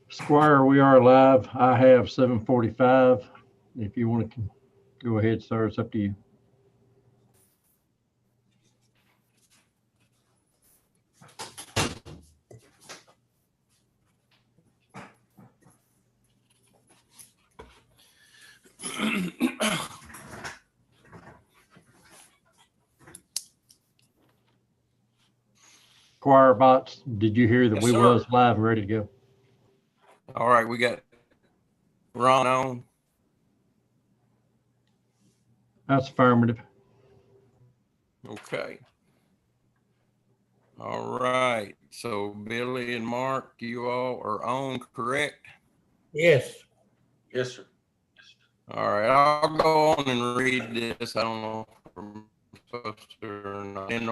Squire, we are live. I have 7:45. If you want to go ahead, sir, it's up to you. Squire Bots, did you hear that Yes, we sir. was live and ready to go? All right, we got Ron on. That's affirmative. Okay. All right. So Billy and Mark, you all are on, correct? Yes. Yes, sir. All right. I'll go on and read this. I don't know if I'm supposed to or not. In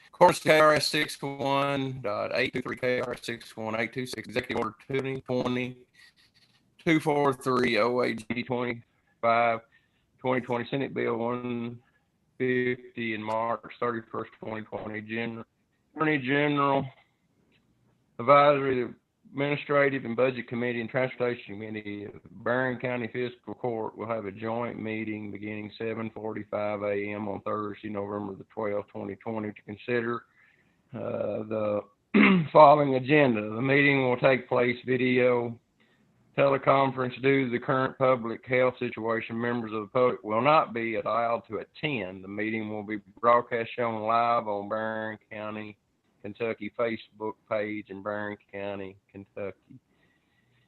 accordance to KRS 61.823, KRS 61826, Executive Order 2020-243, OAG 25, 2020, Senate Bill 150, and March 31st, 2020, Attorney General, Advisory, Administrative and Budget Committee and Transportation Committee of Barron County Fiscal Court will have a joint meeting beginning 7:45 a.m. on Thursday, November the 12th, 2020, to consider the following agenda. The meeting will take place video teleconference. Due to the current public health situation, members of the public will not be allowed to attend. The meeting will be broadcast shown live on Barron County, Kentucky Facebook page and Barron County, Kentucky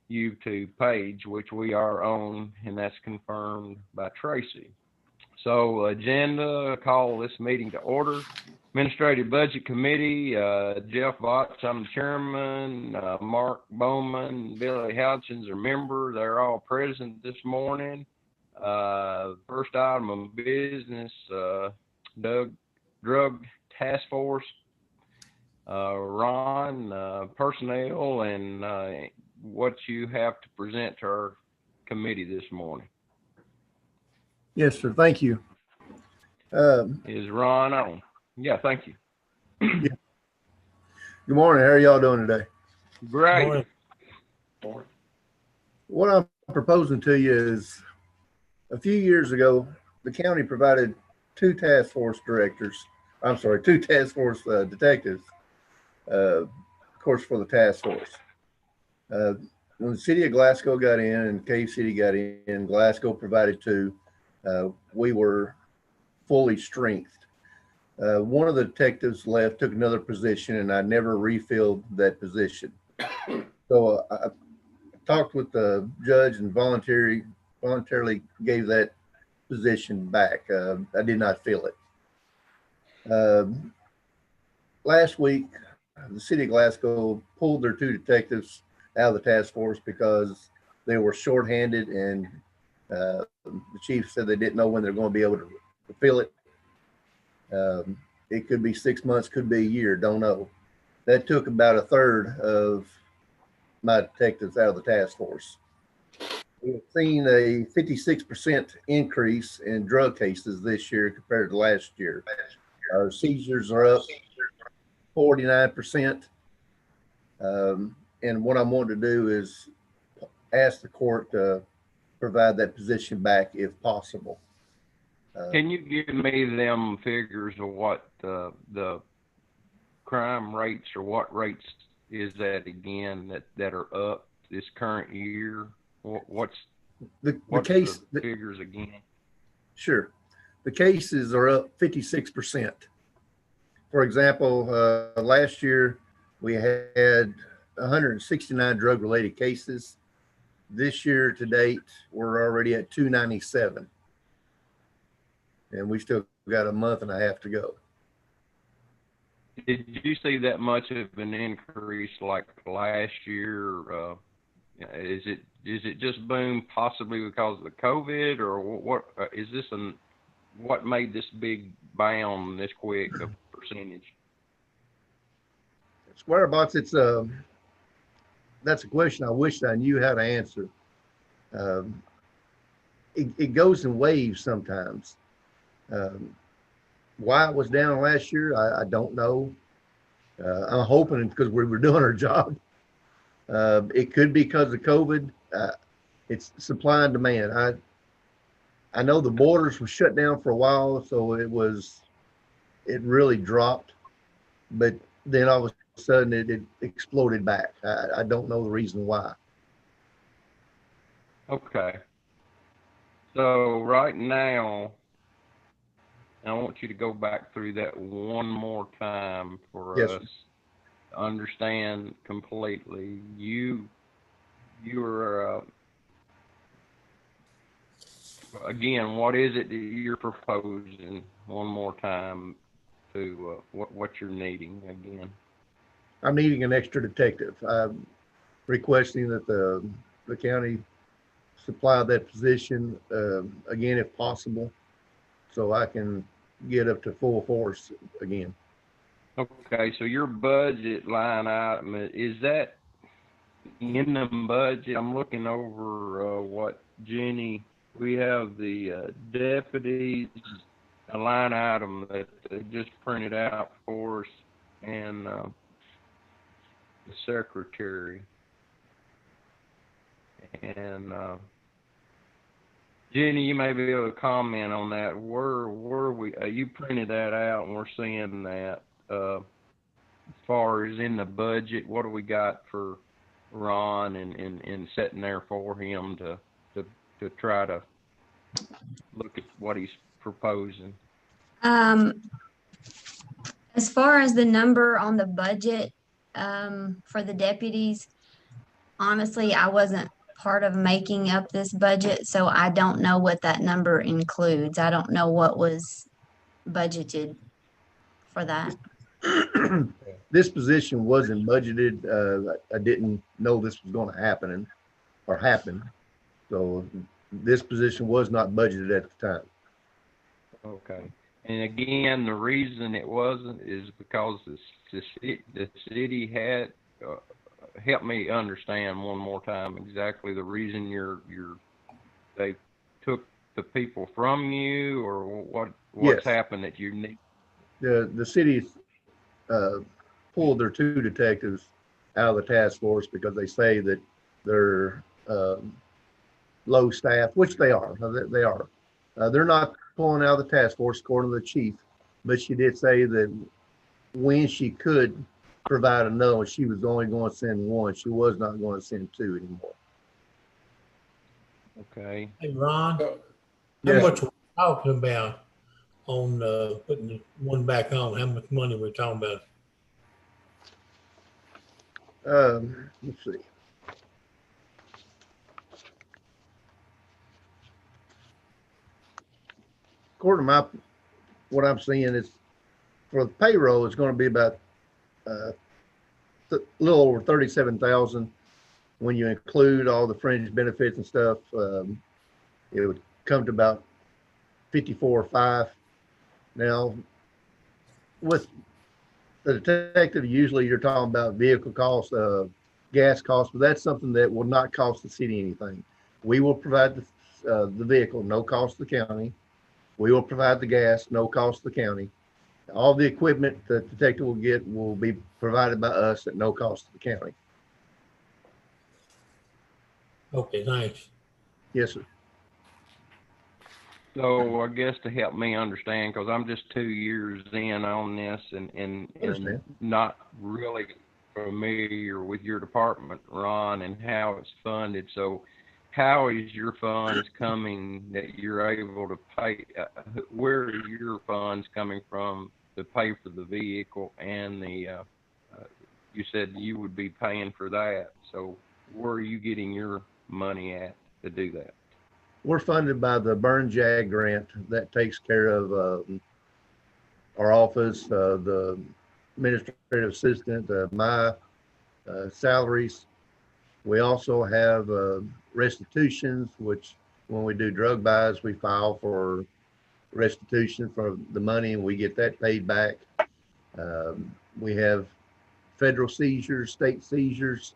YouTube page, which we are on, and that's confirmed by Tracy. So agenda, call this meeting to order. Administrative Budget Committee, Jeff Votch, I'm the chairman, Mark Bowman, Billy Houchins are members. They're all present this morning. First item of business, Drug Task Force, Ron, personnel, and what you have to present to our committee this morning. Yes, sir. Thank you. Is Ron on? Yeah, thank you. Good morning. How are y'all doing today? Great. What I'm proposing to you is a few years ago, the county provided two task force detectives, of course, for the task force. When the city of Glasgow got in and Cave City got in, Glasgow provided two. We were fully strengthened. One of the detectives left, took another position, and I never refilled that position. So I talked with the judge and voluntarily gave that position back. I did not fill it. Last week, the city of Glasgow pulled their two detectives out of the task force because they were shorthanded, and the chief said they didn't know when they're going to be able to fill it. It could be 6 months, could be a year, don't know. That took about a third of my detectives out of the task force. We've seen a 56% increase in drug cases this year compared to last year. Our seizures are up 49%. And what I'm wanting to do is ask the court to provide that position back if possible. Can you give me them figures of what the crime rates, or what rates is that again that are up this current year? What's the figures again? Sure. The cases are up 56%. For example, last year we had 169 drug-related cases. This year to date, we're already at 297. And we still got a month and a half to go. Did you see that much of an increase like last year? Is it just boom possibly because of the COVID, or what? Is this what made this big bound this quick of percentage? Square box, that's a question I wish I knew how to answer. Um, it goes in waves sometimes. Why it was down last year, I don't know. I'm hoping because we were doing our job. It could be because of COVID. It's supply and demand. I know the borders were shut down for a while, so it really dropped. But then all of a sudden it exploded back. I don't know the reason why. Okay. So right now, I want you to go back through that one more time for Yes, us to understand completely. You are again, what is it that you're proposing one more time to what you're needing again? I'm needing an extra detective. I'm requesting that the county supply that position again if possible, so I can get up to full force again. Okay, so your budget line item, is that in the budget? I'm looking over what Jenny, we have the deputies, a line item that they just printed out for us, and the secretary. And Jenny, you may be able to comment on that. Where we you printed that out, and we're seeing that as far as in the budget, what do we got for Ron and sitting there for him to try to look at what he's proposing? As far as the number on the budget, for the deputies, honestly, I wasn't part of making up this budget, so I don't know what that number includes. I don't know what was budgeted for that. This position wasn't budgeted. I didn't know this was going to happen or happen. So this position was not budgeted at the time. Okay. And again, the reason it wasn't is because the city had, help me understand one more time exactly the reason they took the people from you, or what's Yes. happened that you need? The city pulled their 2 detectives out of the task force because they say that they're low staff, which they are. They are. They're not pulling out of the task force, according to the chief, but she did say that when she could provide another one, she was only going to send one. She was not going to send 2 anymore. Okay. Hey, Ron, how Yes. much we're talking about on putting the one back on? How much money we're talking about? Let's see. According to what I'm seeing is for the payroll, it's going to be about a little over 37,000. When you include all the fringe benefits and stuff, it would come to about 54.5. Now, with the detective, usually you're talking about vehicle costs, gas costs, but that's something that will not cost the city anything. We will provide the vehicle, no cost to the county. We will provide the gas, no cost to the county. All the equipment that the detective will get will be provided by us at no cost to the county. Okay, thanks. Yes, sir. So I guess to help me understand, because I'm just 2 years in on this and Understand. not really familiar with your department, Ron, and how it's funded. So how is your funds coming that you're able to pay? Where are your funds coming from to pay for the vehicle and you said you would be paying for that. So where are you getting your money at to do that? We're funded by the Burn Jag grant that takes care of our office, the administrative assistant, my salaries. We also have restitutions, which when we do drug buys, we file for restitution for the money and we get that paid back. We have federal seizures, state seizures.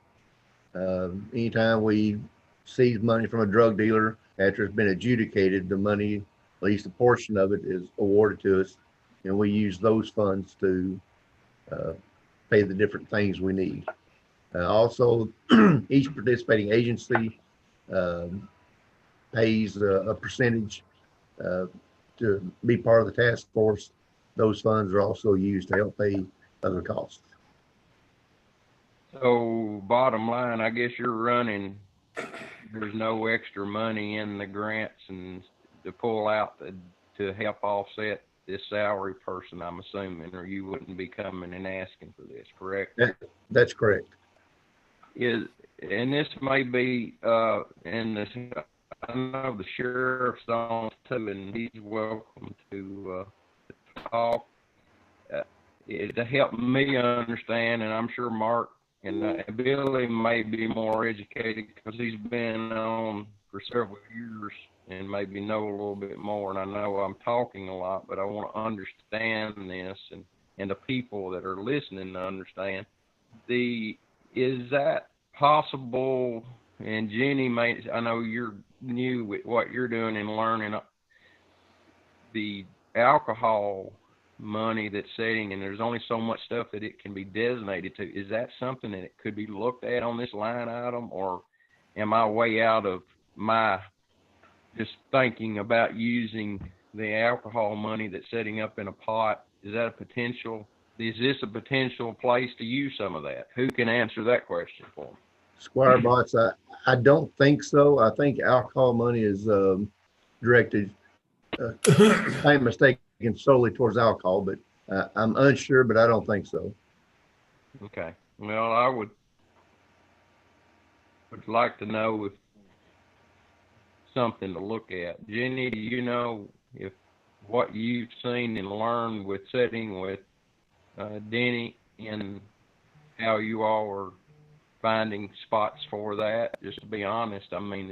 Anytime we seize money from a drug dealer after it's been adjudicated, the money, at least a portion of it, is awarded to us, and we use those funds to pay the different things we need. Also, each participating agency pays a percentage to be part of the task force. Those funds are also used to help pay other costs. So bottom line, I guess you're running, there's no extra money in the grants and to pull out to help offset this salary person, I'm assuming, or you wouldn't be coming and asking for this, correct? That's correct. And this may be, in this, I know the sheriff's on too, and he's welcome to talk. To help me understand, and I'm sure Mark and Billy may be more educated because he's been on for several years and maybe know a little bit more. And I know I'm talking a lot, but I want to understand this and the people that are listening to understand. Is that possible? And Jenny, I know you're new with what you're doing and learning the alcohol money that's setting, and there's only so much stuff that it can be designated to. Is that something that it could be looked at on this line item, or am I way out of my just thinking about using the alcohol money that's setting up in a pot? Is that a potential? Is this a potential place to use some of that? Who can answer that question for me? Squire Bots, I don't think so. I think alcohol money is directed, I'm mistaken, solely towards alcohol, but I'm unsure, but I don't think so. Okay. Well, I would like to know if something to look at. Jenny, do you know if what you've seen and learned with setting with Denny and how you all are finding spots for that? Just to be honest, I mean,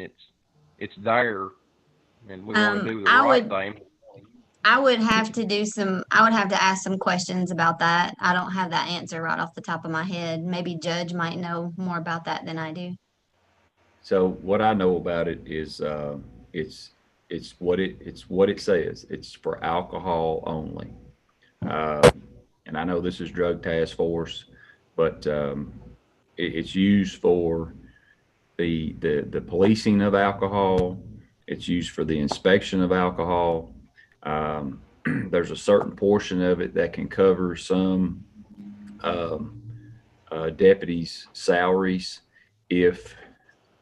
it's there, and we want to do the right thing. I would have to ask some questions about that. I don't have that answer right off the top of my head. Maybe Judge might know more about that than I do. So what I know about it is it's what it says. It's for alcohol only. And I know this is drug task force, but it's used for the policing of alcohol. It's used for the inspection of alcohol. There's a certain portion of it that can cover some deputies' salaries if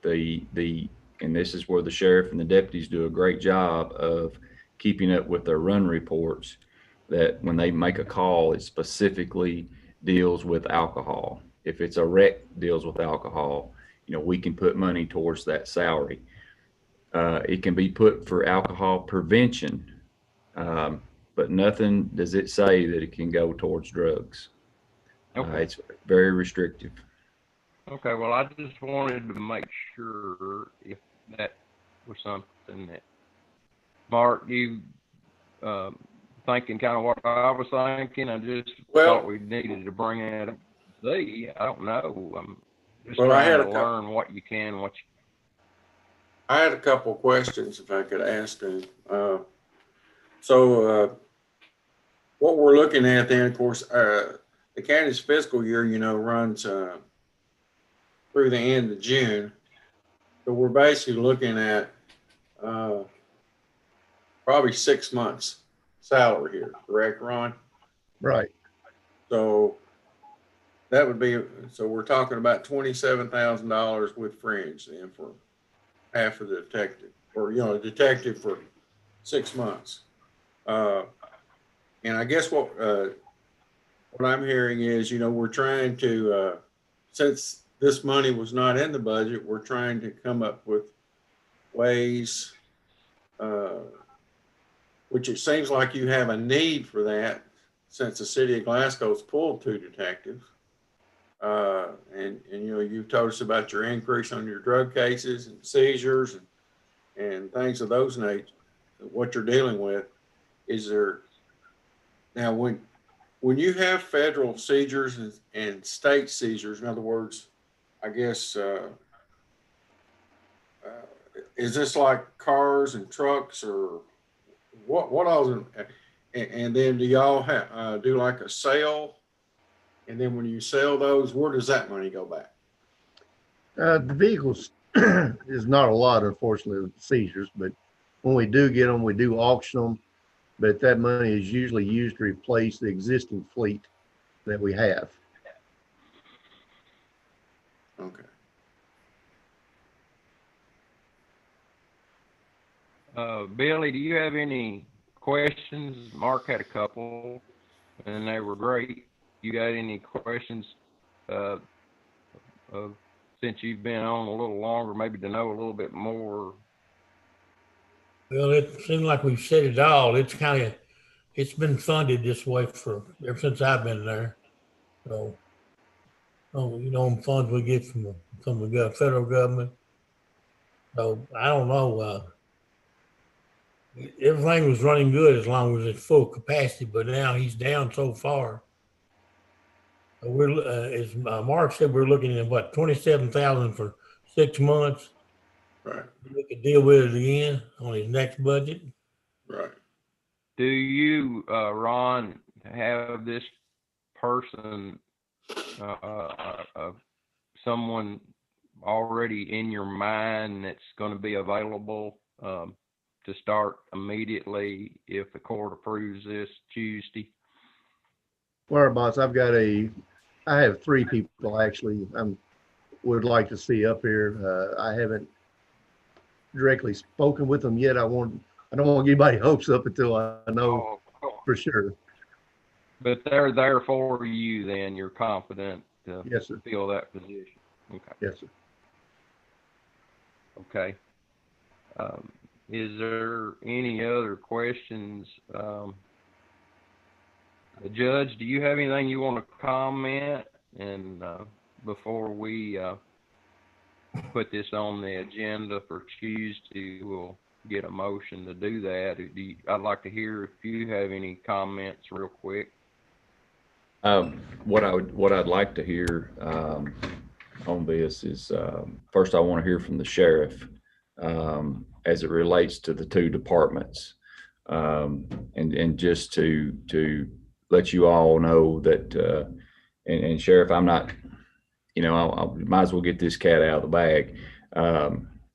and this is where the sheriff and the deputies do a great job of keeping up with their run reports, that when they make a call, it specifically deals with alcohol. If it's a wreck deals with alcohol, we can put money towards that salary. It can be put for alcohol prevention, but nothing does it say that it can go towards drugs. Okay. It's very restrictive. Okay, well, I just wanted to make sure if that was something that, Mark, you thinking kind of what I was thinking. I just thought we needed to bring it up. See, I don't know. I'm just trying to learn what you can, I had a couple of questions if I could ask them. So what we're looking at then, of course, the county's fiscal year, runs through the end of June. So we're basically looking at probably 6 months salary here, correct, Ron? Right. So that would be, so we're talking about $27,000 with fringe then for half of the detective, or, a detective for 6 months. And I guess what I'm hearing is, we're trying to, since this money was not in the budget, we're trying to come up with ways, which it seems like you have a need for that since the city of Glasgow's pulled 2 detectives. And you've told us about your increase on your drug cases and seizures and things of those nature, what you're dealing with. is there, now when you have federal seizures and state seizures, in other words, I guess, is this like cars and trucks or what all? And then do y'all do like a sale? And then when you sell those, where does that money go back? The vehicles is not a lot, unfortunately, with seizures, but when we do get them, we do auction them. But that money is usually used to replace the existing fleet that we have. Okay. Billy, do you have any questions? Mark had a couple, and they were great. You got any questions since you've been on a little longer, maybe to know a little bit more? Well, it seems like we've said it all. It's been funded this way for ever since I've been there. So, funds we get from the federal government. So I don't know. Everything was running good as long as it's full capacity, but now he's down so far. We're, as Mark said, we're looking at what, 27,000 for 6 months. Right. We could deal with it again on his next budget. Right. Do you, Ron, have this person, someone already in your mind that's going to be available to start immediately if the court approves this Tuesday? Well, boss, I have 3 people actually would like to see up here. I haven't directly spoken with them yet. I don't want to get anybody hopes up until I know for sure. But they're there for you then. You're confident to Yes, sir. fill that position. Okay. Yes, sir. Okay. Is there any other questions? Judge, do you have anything you want to comment? And before we put this on the agenda for Tuesday, we'll get a motion to do that. I'd like to hear if you have any comments real quick. What I'd like to hear on this is first I want to hear from the sheriff as it relates to the 2 departments, and just to let you all know that and Sheriff, I'm not, I might as well get this cat out of the bag.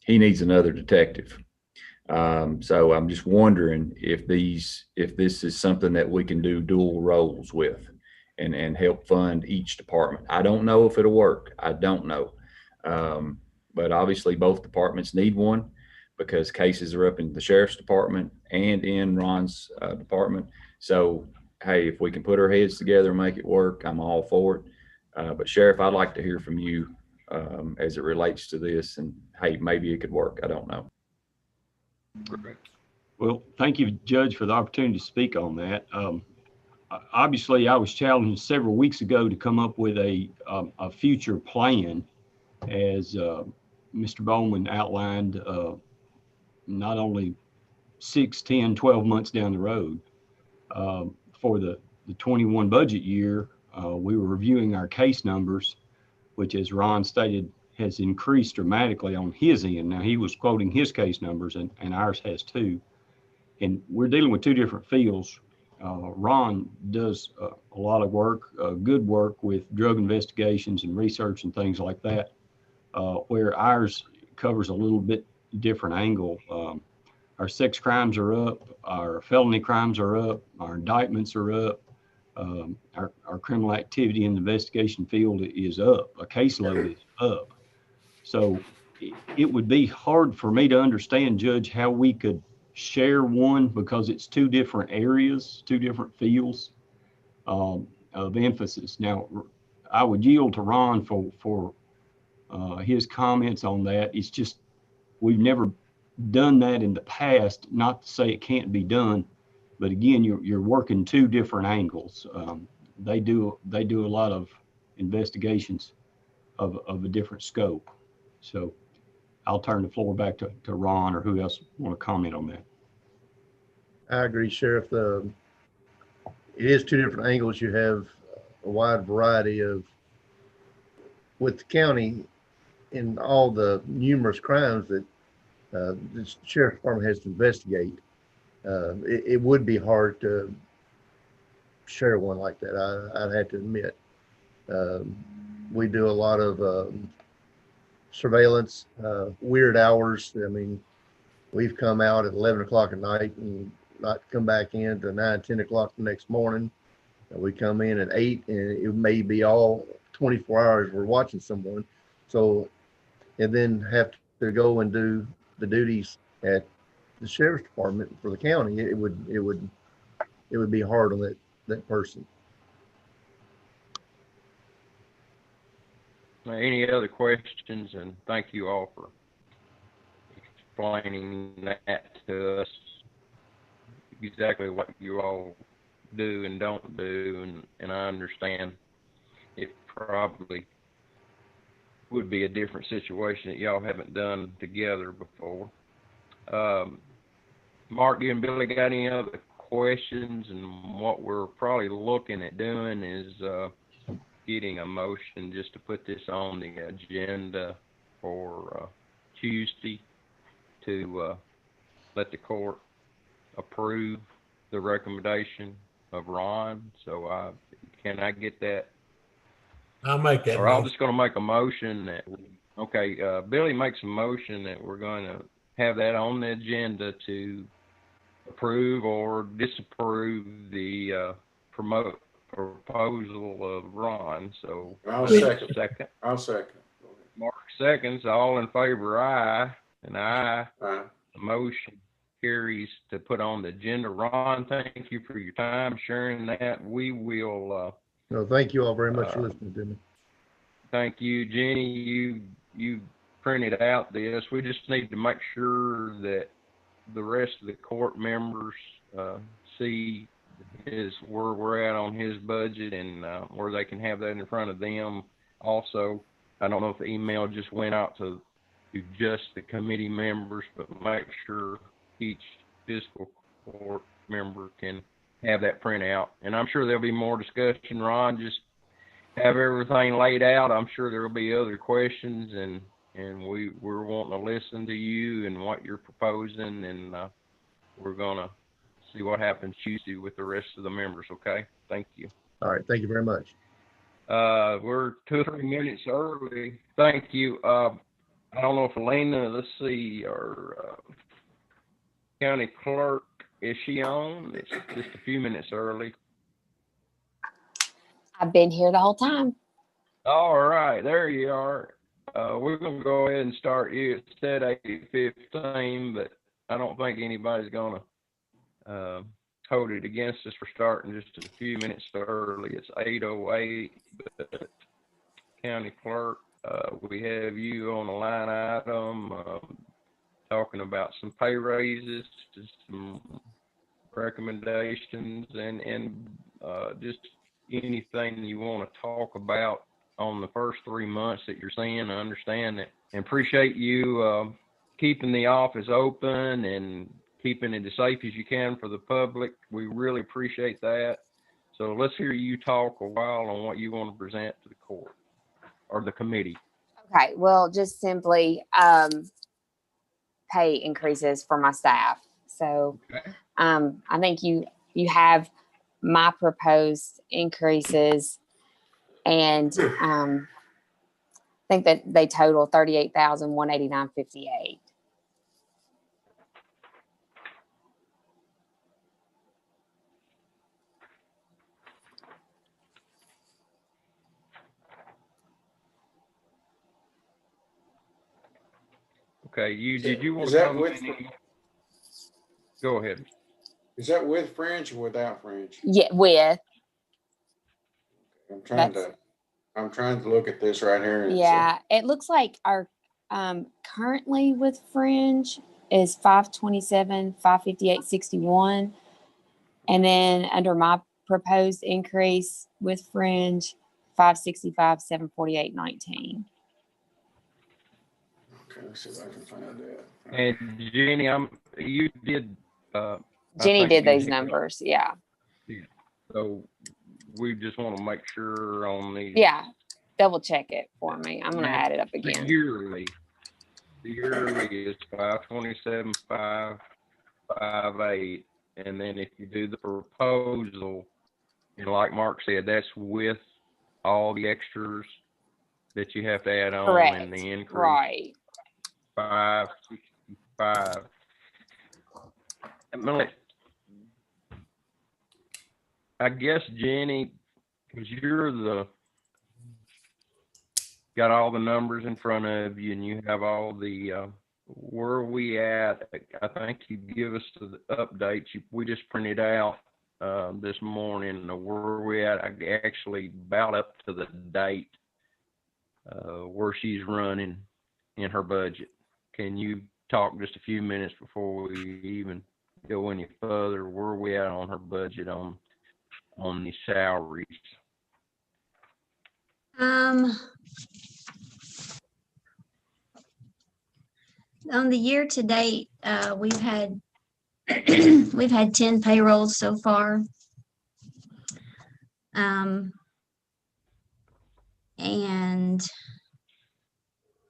He needs another detective. So I'm just wondering if this is something that we can do dual roles with and help fund each department. I don't know if it'll work. I don't know. But obviously both departments need one because cases are up in the sheriff's department and in Ron's department. So, hey, if we can put our heads together and make it work, I'm all for it. But Sheriff, I'd like to hear from you as it relates to this, and hey, maybe it could work. I don't know. Well, thank you, Judge, for the opportunity to speak on that. Obviously, I was challenged several weeks ago to come up with a future plan, as Mr. Bowman outlined, not only 6, 10, 12 months down the road. For the 21 budget year, we were reviewing our case numbers, which, as Ron stated, has increased dramatically on his end. Now, he was quoting his case numbers, and ours has too. And we're dealing with 2 different fields. Ron does a lot of work, good work with drug investigations and research and things like that, where ours covers a little bit different angle. Our sex crimes are up, our felony crimes are up, our indictments are up, our criminal activity in the investigation field is up, a caseload is up. So it would be hard for me to understand, Judge, how we could share one because it's 2 different areas, 2 different fields of emphasis. Now, I would yield to Ron for his comments on that. It's just we've never done that in the past. Not to say it can't be done, but again, you're working 2 different angles. They do a lot of investigations of a different scope. So I'll turn the floor back to Ron or who else want to comment on that. I agree, Sheriff. It is two different angles. You have a wide variety of, with the county and all the numerous crimes that the sheriff's department has to investigate. It would be hard to share one like that. I'd have to admit. We do a lot of surveillance, weird hours. I mean, we've come out at 11 o'clock at night and not come back in to 9, 10 o'clock the next morning. We come in at 8 and it may be all 24 hours we're watching someone. So, and then have to go and do the duties at the sheriff's department for the county. It would be hard on that person. Any other questions? And thank you all for explaining that to us, exactly what you all do and don't do, and I understand it probably would be a different situation that y'all haven't done together before. Mark, you and Billy got any other questions? And what we're probably looking at doing is getting a motion just to put this on the agenda for Tuesday to let the court approve the recommendation of Ron. So can I get that? I'll make that Or I'm motion. just going to make a motion that, Billy makes a motion that we're going to have that on the agenda to approve or disapprove the proposal of Ron. So I'll second. second. I'll second. Mark seconds. All in favor, aye. And aye. Aye. The motion carries to put on the agenda. Ron, thank you for your time sharing that. We will. No, thank you all very much for listening to me. Thank you, Jenny. You printed out this. We just need to make sure that the rest of the court members see where we're at on his budget and where they can have that in front of them. Also, I don't know if the email just went out to just the committee members, but make sure each fiscal court member can have that printout. And I'm sure there'll be more discussion. Ron, just have everything laid out. I'm sure there'll be other questions, and we're wanting to listen to you and what you're proposing, and we're gonna see what happens Tuesday with the rest of the members. Okay, thank you. All right, thank you very much. We're 2 or 3 minutes early. Thank you. I don't know if Elena, let's see, our county clerk, is she on? It's just a few minutes early. I've been here the whole time. All right, there you are. We're going to go ahead and start you. It said 8:15, but I don't think anybody's going to hold it against us for starting just a few minutes early. It's 8:08, but county clerk, we have you on a line item talking about some pay raises, just some recommendations, and just anything you want to talk about on the first 3 months that you're seeing. I understand that and appreciate you keeping the office open and keeping it as safe as you can for the public. We really appreciate that. So let's hear you talk a while on what you want to present to the court or the committee. Okay, well, just simply pay increases for my staff. So Okay. I think you have my proposed increases, and I think that they total $38,189.58. Okay, did you want Is to that comment with- any? Go ahead. Is that with fringe or without fringe? Yeah, with I'm trying to look at this right here. And yeah, it looks like our currently with fringe is 527, 558.61, and then under my proposed increase with fringe, 565, 748.19. Okay, let's see if I can find that. And Jenny, you did Jenny think did you those hit- numbers. Yeah. So we just want to make sure on the. Yeah. Double check it for me. I'm going to add it up The again. yearly is 527,558, and then if you do the proposal, and like Mark said, that's with all the extras that you have to add on Correct. and the increase. Right. 565. I guess Jenny, because got all the numbers in front of you and you have all the where are we at? I think you give us the updates. We just printed out this morning where are we at? Actually about up to the date where she's running in her budget. Can you talk just a few minutes before we even go any further? Where are we at on her budget on the salaries? On the year to date, we've had 10 payrolls so far. And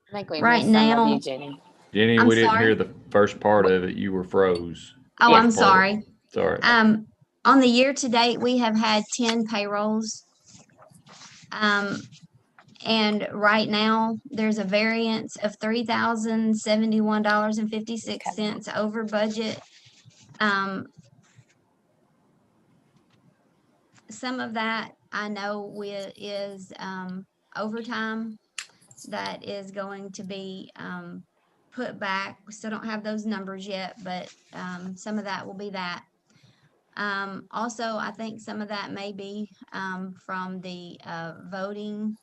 I think we Right missed some of now- you, Jenny. Jenny, I'm we didn't sorry. hear the first part of it. You were froze. oh, I'm First part of sorry. it. Sorry. On the year to date, we have had 10 payrolls. And right now there's a variance of $3,071.56 over budget. Some of that I know is overtime that is going to be put back. We still don't have those numbers yet, but some of that will be that. Also, I think some of that may be from the voting,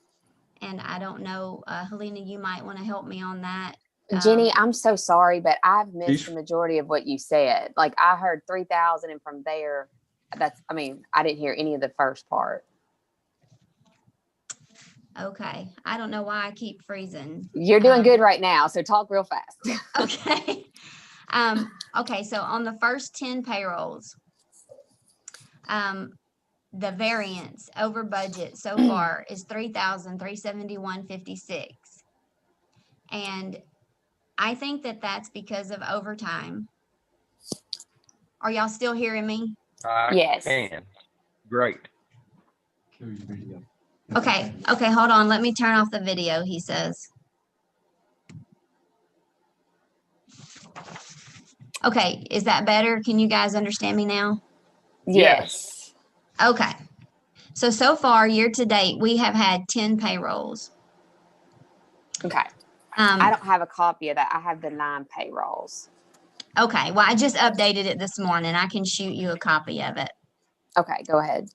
and I don't know, Helena, you might want to help me on that. Jenny, I'm so sorry, but I've missed She's- the majority of what you said. Like I heard 3,000 and from there, I didn't hear any of the first part. Okay, I don't know why I keep freezing. You're doing good right now, so talk real fast. Okay. Okay, so on the first 10 payrolls, the variance over budget so far is $3,371.56. And I think that that's because of overtime. Are y'all still hearing me? I Yes. can. Great. Okay, hold on. Let me turn off the video, he says. Okay, is that better? Can you guys understand me now? Yes. Okay. So far, year to date, we have had 10 payrolls. Okay. I don't have a copy of that. I have the 9 payrolls. Okay, well, I just updated it this morning. I can shoot you a copy of it. Okay, go ahead.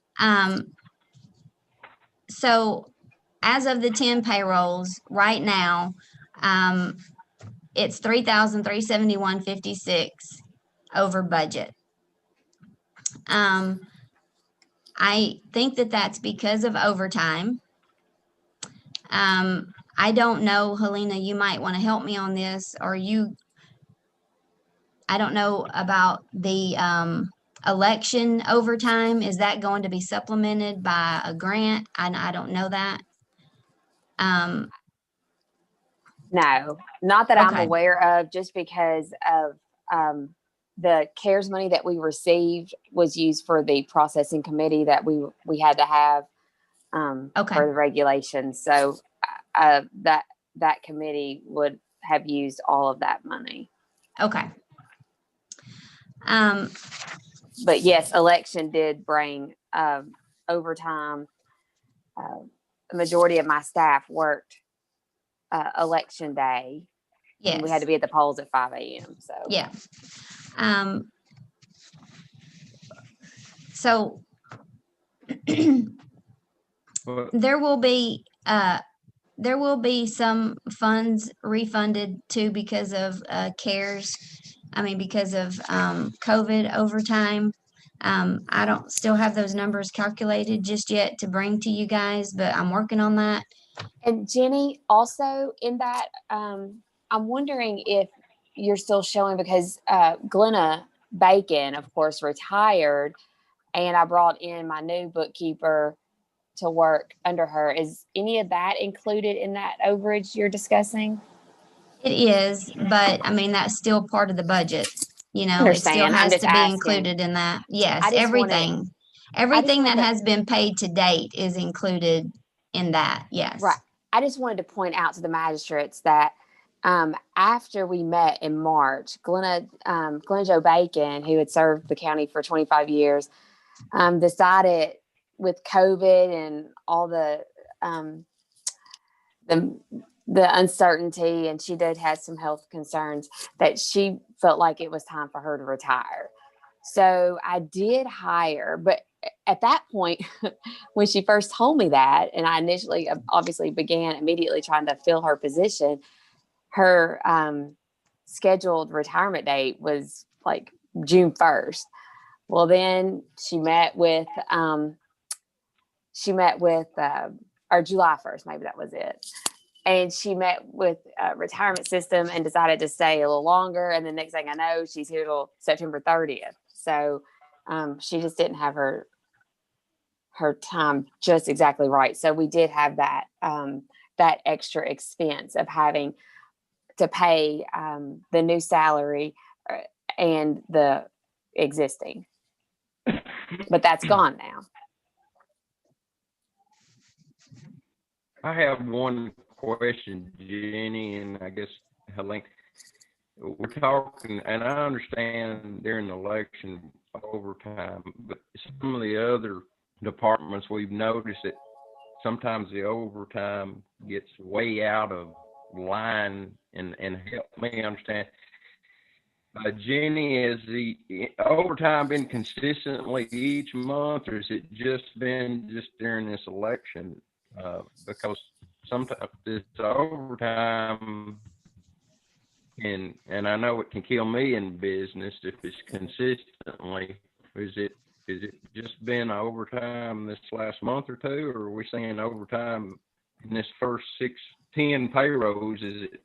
So as of the 10 payrolls right now, it's $3,371.56 over budget. I think that that's because of overtime. I don't know, Helena, you might want to help me on this, or I don't know about the election overtime. Is that going to be supplemented by a grant? I don't know that. No, not that I'm Okay. aware of, just because of the CARES money that we received was used for the processing committee that we had to have Okay. for the regulations. So that committee would have used all of that money. Okay. But yes, election did bring overtime. A majority of my staff worked election day. Yes. And we had to be at the polls at 5 a.m. So Yeah. So But there will be some funds refunded too because of CARES. Because of COVID overtime. I don't still have those numbers calculated just yet to bring to you guys, but I'm working on that. And Jenny, also in that, I'm wondering if you're still showing, because Glenna Bacon, of course, retired, and I brought in my new bookkeeper to work under her. Is any of that included in that overage you're discussing? It is, but I mean, that's still part of the budget. You know, it still Understand. I'm has just to be asking. included in that. Yes, I just wanted- everything. Everything wanted that to- has been paid to date is included in that. Yes. Right. I just wanted to point out to the magistrates that after we met in March, Glenna Joe Bacon, who had served the county for 25 years, decided with COVID and all the uncertainty, and she did have some health concerns, that she felt like it was time for her to retire. So I did hire, but at that point, when she first told me that, and I initially obviously began immediately trying to fill her position, her scheduled retirement date was like June 1st. Well, then she met with or July 1st, maybe that was it. And she met with a retirement system and decided to stay a little longer. And the next thing I know, she's here till September 30th. So she just didn't have her time just exactly right. So we did have that that extra expense of having to pay the new salary and the existing. But that's gone now. I have one question, Jenny, and I guess Helene. We're talking, and I understand during the election overtime, but some of the other departments, we've noticed that sometimes the overtime gets way out of line, and help me understand. Jenny, has the overtime been consistently each month, or has it just been just during this election? Because sometimes this overtime and I know it can kill me in business if it's consistently. Is it just been overtime this last month or two, or are we seeing overtime in this first 10 payrolls? Is it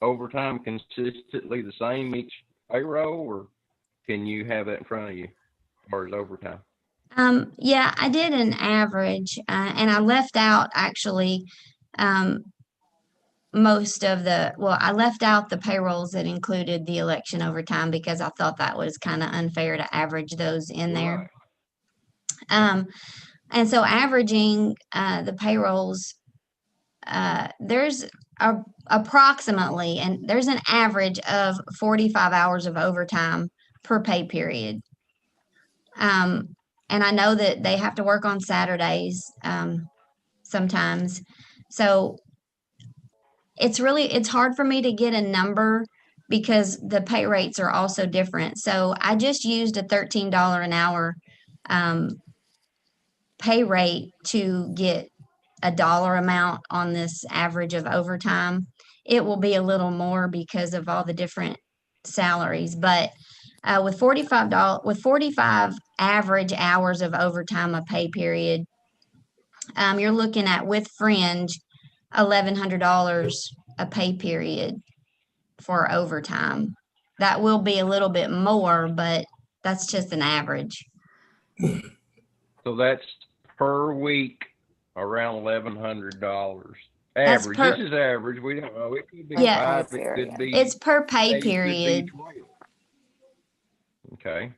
overtime consistently the same each payroll, or can you have that in front of you as far as overtime? Yeah, I did an average, and I left out actually I left out the payrolls that included the election overtime because I thought that was kind of unfair to average those in there. Right. And so averaging the payrolls, there's approximately, and there's an average of 45 hours of overtime per pay period. And I know that they have to work on Saturdays sometimes. So it's hard for me to get a number because the pay rates are also different. So I just used a $13 an hour pay rate to get a dollar amount on this average of overtime. It will be a little more because of all the different salaries, but with $45 average hours of overtime a pay period, you're looking at, with fringe, $1,100 a pay period for overtime. That will be a little bit more, but that's just an average. So that's per week around $1,100. That's Average. per- This is average. We don't know. It could be Yeah. 5. It could be. It's per pay 8, it could be period. 12. Okay.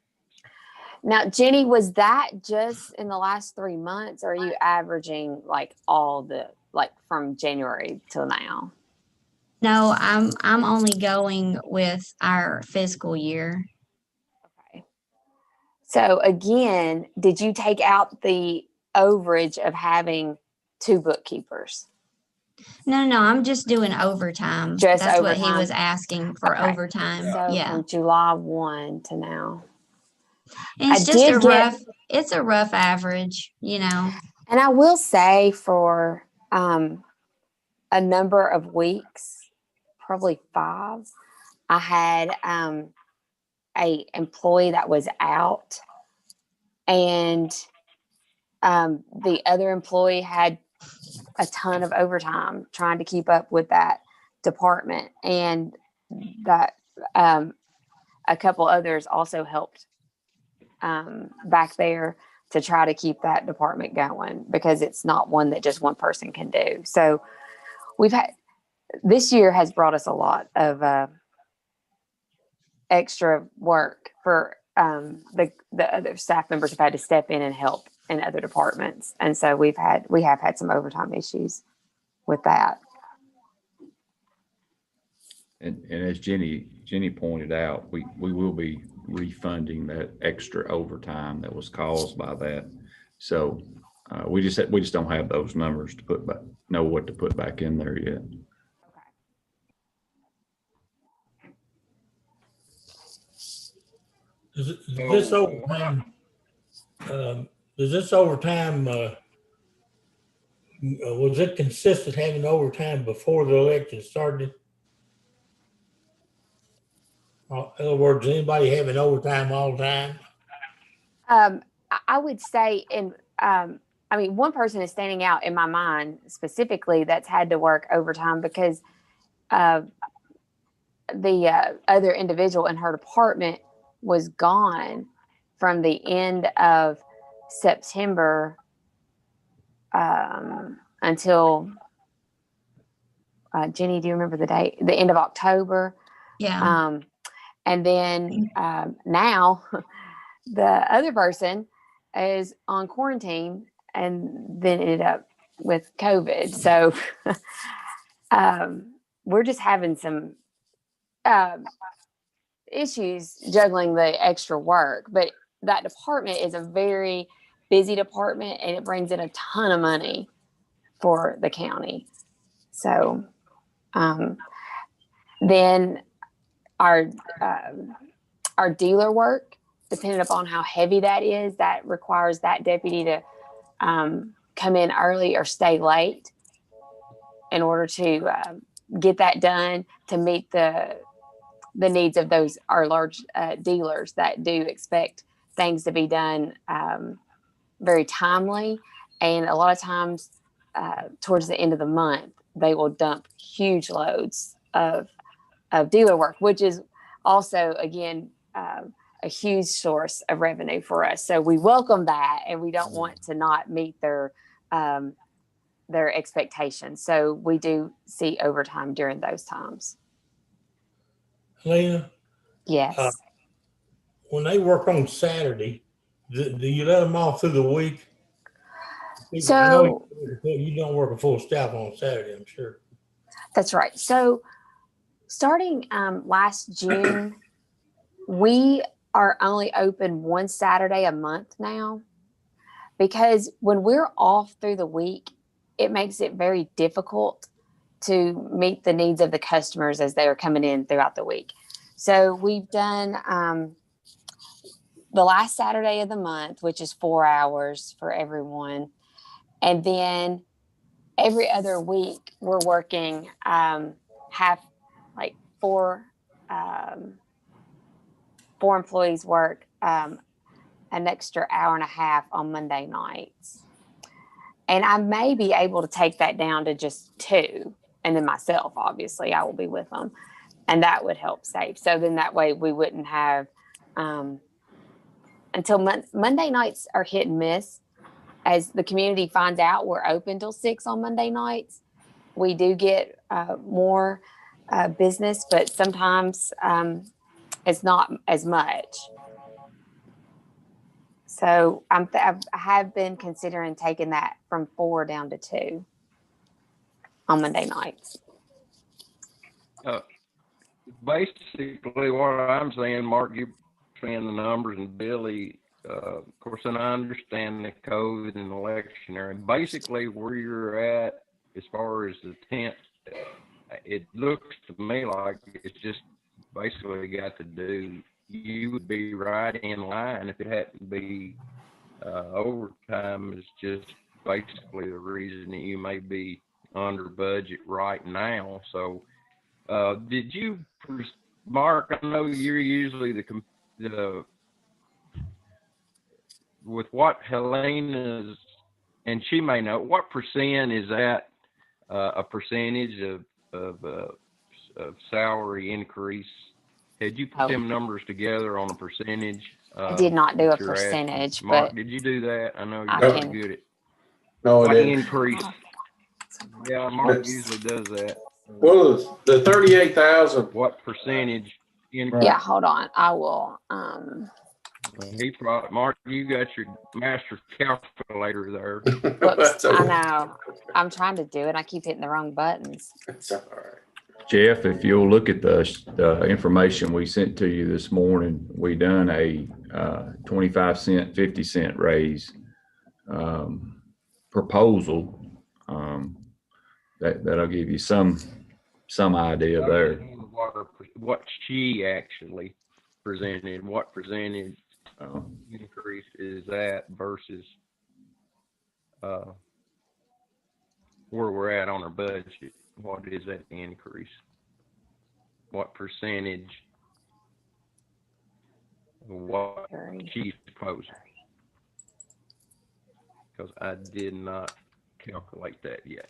Now, Jenny, was that just in the last 3 months, or are you averaging like from January till now? No, I'm only going with our fiscal year. Okay. So again, did you take out the overage of having 2 bookkeepers? No, I'm just doing overtime. Just That's what he overtime? was asking for, Okay. overtime. So Yeah. from July 1 to now. And it's I just did it's a rough average, you know. And I will say for a number of weeks, probably 5, I had a employee that was out, and the other employee had a ton of overtime trying to keep up with that department, and that a couple others also helped back there to try to keep that department going, because it's not one that just one person can do. So this year has brought us a lot of extra work for the other staff members have had to step in and help in other departments. And so we have had some overtime issues with that. And as Jenny pointed out, we will be refunding that extra overtime that was caused by that. So we just don't have those numbers to know what to put back in there yet. Does this overtime, was it consistent having overtime before the election started? In other words, anybody having overtime all the time? I would say, one person is standing out in my mind specifically that's had to work overtime because the other individual in her department was gone from the end of September until Jenny, do you remember the date? The end of October. Yeah. And then now the other person is on quarantine and then ended up with COVID. So we're just having some issues juggling the extra work. But that department is a very busy department and it brings in a ton of money for the county. So then our dealer work, depending upon how heavy that is, that requires that deputy to come in early or stay late in order to get that done to meet the needs of our large dealers that do expect things to be done very timely. And a lot of times towards the end of the month, they will dump huge loads of dealer work, which is also, again, a huge source of revenue for us. So we welcome that, and we don't want to not meet their expectations. So we do see overtime during those times. Lena? Yes. When they work on Saturday, do you let them off through the week? So I know you don't work a full staff on Saturday, I'm sure. That's right. So starting last June, we are only open one Saturday a month now, because when we're off through the week, it makes it very difficult to meet the needs of the customers as they are coming in throughout the week. So we've done the last Saturday of the month, which is 4 hours for everyone. And then every other week we're working four employees work an extra hour and a half on Monday nights. And I may be able to take that down to just 2. And then myself, obviously, I will be with them. And that would help save. So then that way we wouldn't have, until Monday nights are hit and miss. As the community finds out we're open till 6 on Monday nights, we do get more business, but sometimes it's not as much. So I have been considering taking that from 4 down to 2 on Monday nights. Basically, what I'm saying, Mark, you're saying the numbers, and Billy, of course, and I understand the COVID and election area. Basically, where you're at as far as the tent, it looks to me like it's just basically got to do. You would be right in line if it had to be overtime. Is just basically the reason that you may be under budget right now. So, did you, Mark? I know you're usually the with what Helena's, and she may know, what percent is that a percentage of salary increase Had you put them numbers together on a percentage? I did not do a that you're asking? percentage, Mark, but did you do that? I know I you're can- pretty good at No, what it didn't. increase. Yeah, Mark usually does that. Well, the 38,000, What percentage increase? yeah, hold on. I will, He probably, Mark, you got your master calculator there. whoops, that's I okay. know. I'm trying to do it. I keep hitting the wrong buttons. That's all right. Jeff, if you'll look at the information we sent to you this morning, we done a 25-cent, 50-cent raise proposal. That'll give you some idea there. What she actually presented, what percentage increase is that versus where we're at on our budget? What is that increase? What percentage of what she's proposing? Because I did not calculate that yet.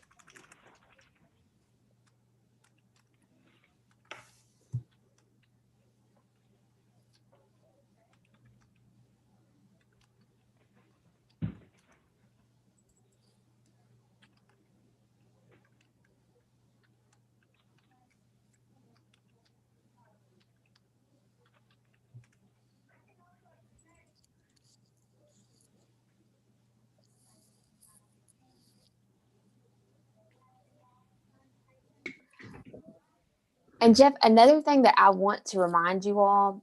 And Jeff, another thing that I want to remind you all,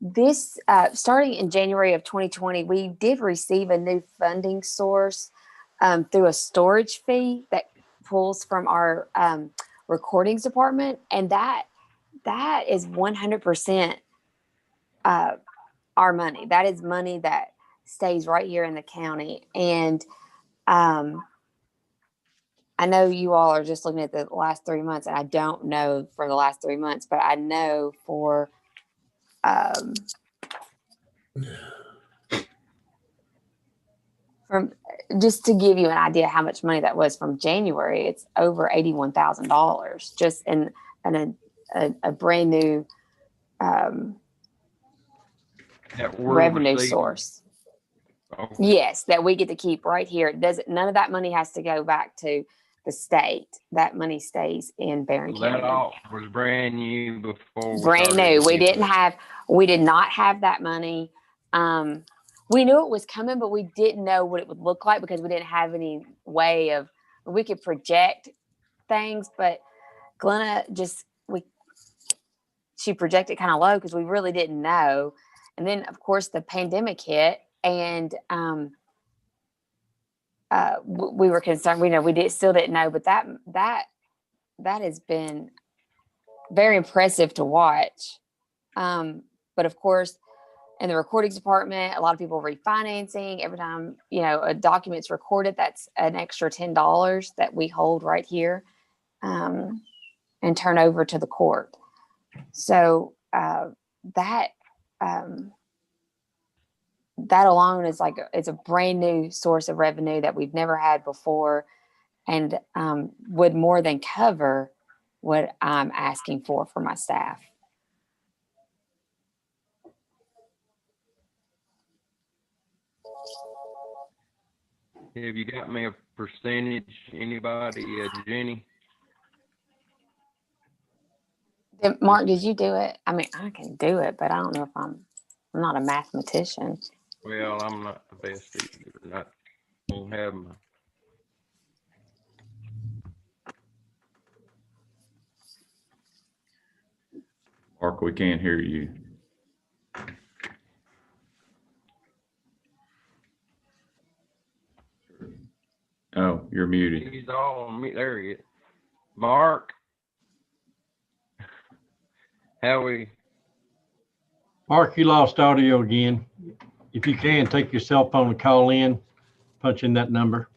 this starting in January of 2020, we did receive a new funding source through a storage fee that pulls from our recordings department, and that is 100% our money. That is money that stays right here in the county, and I know you all are just looking at the last 3 months, and I don't know for the last 3 months, but I know for from just to give you an idea how much money that was from January, it's over $81,000 just in a brand new revenue source. Okay. Yes, that we get to keep right here. It doesn't. None of that money has to go back to the state. That money stays in Barron County. That all was brand new before. Brand new. We did not have that money. We knew it was coming, but we didn't know what it would look like because we didn't have any way of. We could project things, but Glenna she projected kind of low because we really didn't know. And then, of course, the pandemic hit. And we were concerned. We still didn't know, but that has been very impressive to watch. But of course, in the recordings department, a lot of people are refinancing. Every time a document's recorded, that's an extra $10 that we hold right here and turn over to the court. So that alone is it's a brand new source of revenue that we've never had before, and would more than cover what I'm asking for my staff. Have you got me a percentage? Anybody, Jenny? Mark, did you do it? I mean, I can do it, but I don't know if I'm not a mathematician. Well, I'm not the best either. I don't have my. Mark, we can't hear you. Oh, you're muted. He's all on me. There he is. Mark. Mark, you lost audio again. If you can, take your cell phone and call in, punch in that number.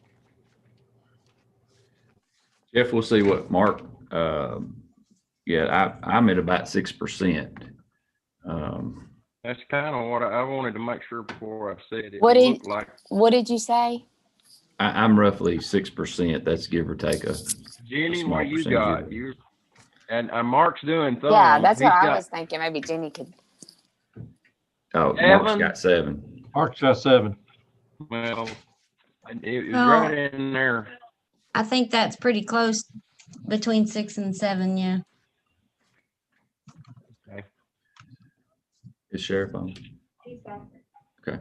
Jeff, we'll see what Mark, I'm at about 6%. That's kind of what I wanted to make sure before I said it. What did you say? I'm roughly 6%. That's give or take a Jenny, small what you percentage. got? And Mark's doing thumbs. Yeah, that's what He's I got- was thinking. Maybe Jenny could. Oh, Mark's Evan? got 7. Mark's got 7. Well, it was No. right in there. I think that's pretty close between 6 and 7. Yeah. Is Sheriff on? Okay.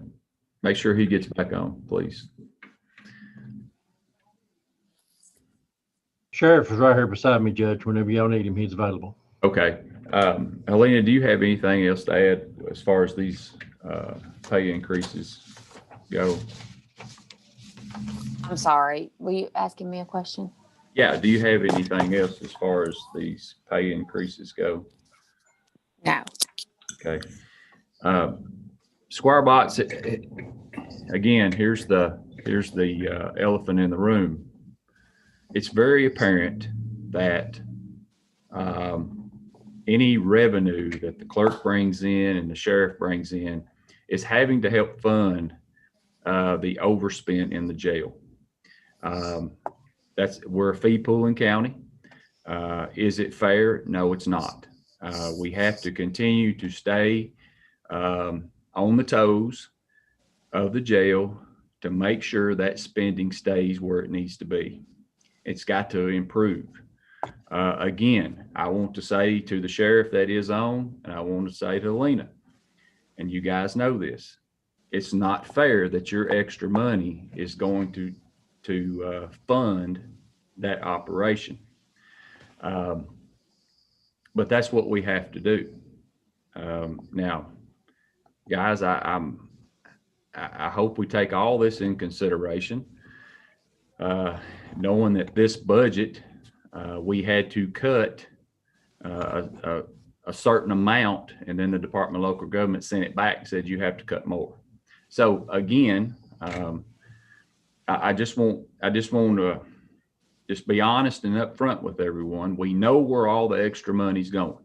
Make sure he gets back on, please. Sheriff is right here beside me, Judge. Whenever y'all need him, he's available. Okay. Helena, do you have anything else to add as far as these pay increases go? I'm sorry. Were you asking me a question? Yeah, do you have anything else as far as these pay increases go? No. Okay. Squire Box, again, here's the elephant in the room. It's very apparent that any revenue that the clerk brings in and the sheriff brings in is having to help fund the overspent in the jail. We're a fee pooling county. Is it fair? No, it's not. We have to continue to stay on the toes of the jail to make sure that spending stays where it needs to be. It's got to improve. Again, I want to say to the sheriff that is on, and I want to say to Lena, and you guys know this, it's not fair that your extra money is going to fund that operation. But that's what we have to do. Now, guys, I hope we take all this in consideration, knowing that this budget, we had to cut a certain amount, and then the Department of Local Government sent it back and said you have to cut more. So again, I just want to just be honest and upfront with everyone. We know where all the extra money's going.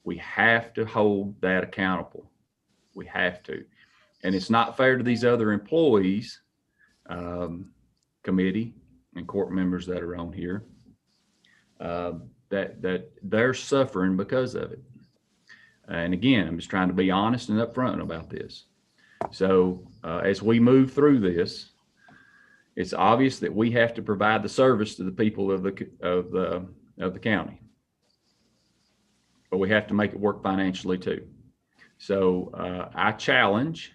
We have to hold that accountable. We have to. And it's not fair to these other employees, committee and court members that are on here, that they're suffering because of it. And again, I'm just trying to be honest and upfront about this. So as we move through this, it's obvious that we have to provide the service to the people of the county, but we have to make it work financially too. So I challenge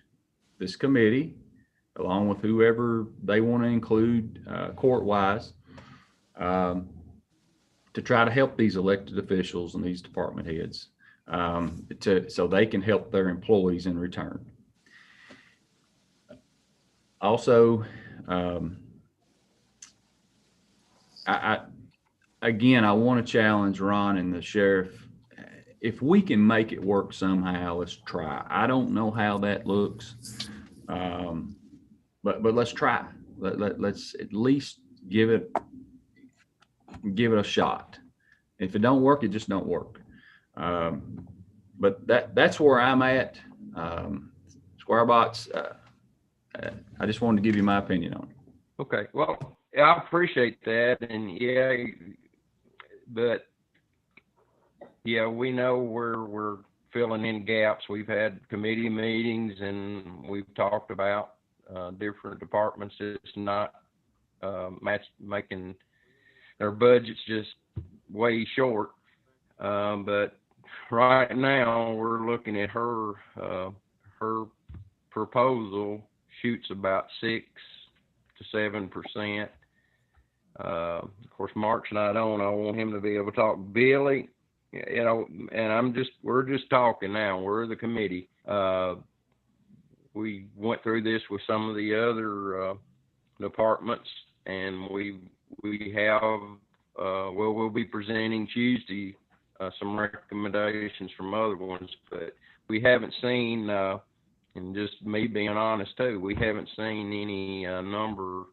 this committee, along with whoever they want to include court-wise, to try to help these elected officials and these department heads so they can help their employees in return. Also, I want to challenge Ron and the sheriff. If we can make it work somehow, let's try. I don't know how that looks, but let's try. Let's at least give it a shot. If it don't work, it just don't work. But that's where I'm at. Squire Box, I just wanted to give you my opinion on it. Okay, well, I appreciate that, and yeah, but yeah, we know we're filling in gaps. We've had committee meetings, and we've talked about different departments that's not making their budgets just way short. But right now, we're looking at her proposal shoots about 6 to 7%. Of course, Mark's not on. I want him to be able to talk. Billy, and we're just talking now. We're the committee. We went through this with some of the other departments, and we have we'll be presenting Tuesday some recommendations from other ones, but we haven't seen. And just me being honest too, we haven't seen any number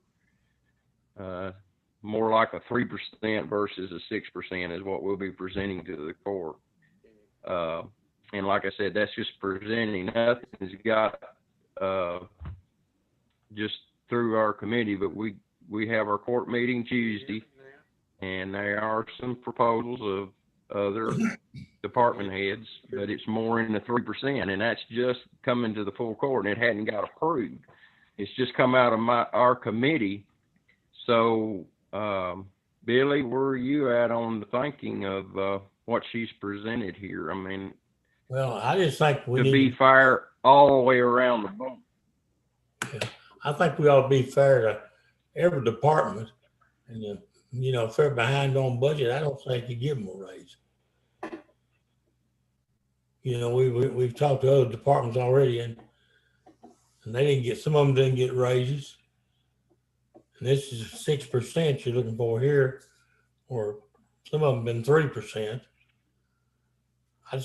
more like a 3% versus a 6% is what we'll be presenting to the court. And like I said, that's just presenting. Nothing's got just through our committee, but we have our court meeting Tuesday, and there are some proposals other department heads, but it's more in the 3%, and that's just coming to the full court, and it hadn't got approved. It's just come out of our committee. So, Billy, where are you at on the thinking of what she's presented here? I mean, Well, I just think we to need be fair all the way around the board. I think we ought to be fair to every department, and if they're behind on budget, I don't think you give them a raise. We've talked to other departments already, and they didn't get, some of them didn't get raises. And this is 6% you're looking for here, or some of them been 3%. I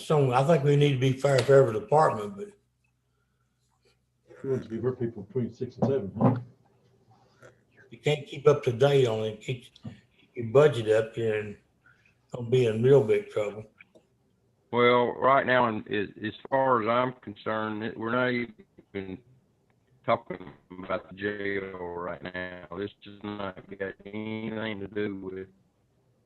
think we need to be fair for every department, but We want to be people between 6 and 7. Huh? you can't keep up to date on it. Keep your budget up here, and don't be in real big trouble. Well, right now, as far as I'm concerned, we're not even talking about the jail right now. This does not got anything to do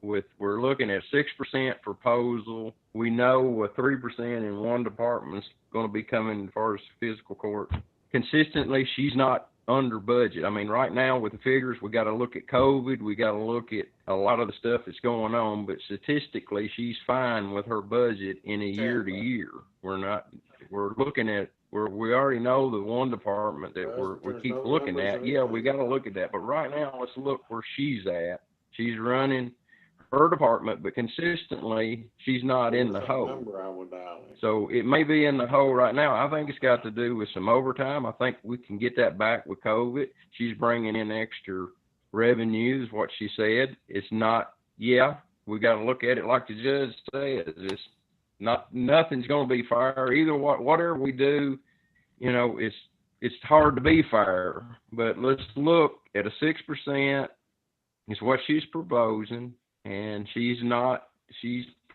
with we're looking at 6% proposal. We know a 3% in one department is going to be coming as far as physical court. Consistently, she's not under budget. I mean, right now with the figures, we got to look at COVID. We got to look at a lot of the stuff that's going on, but statistically, she's fine with her budget in a year to year. We're looking at where we already know the one department that we keep looking at. Yeah, we got to look at that. But right now, let's look where she's at. She's running her department, but consistently, she's not in the hole. So it may be in the hole right now. I think it's got to do with some overtime. I think we can get that back with COVID. She's bringing in extra revenue, is what she said. It's not, we got to look at it like the judge says. It's not, nothing's going to be fair. Either whatever we do, it's hard to be fair. But let's look at a 6% is what she's proposing. And she's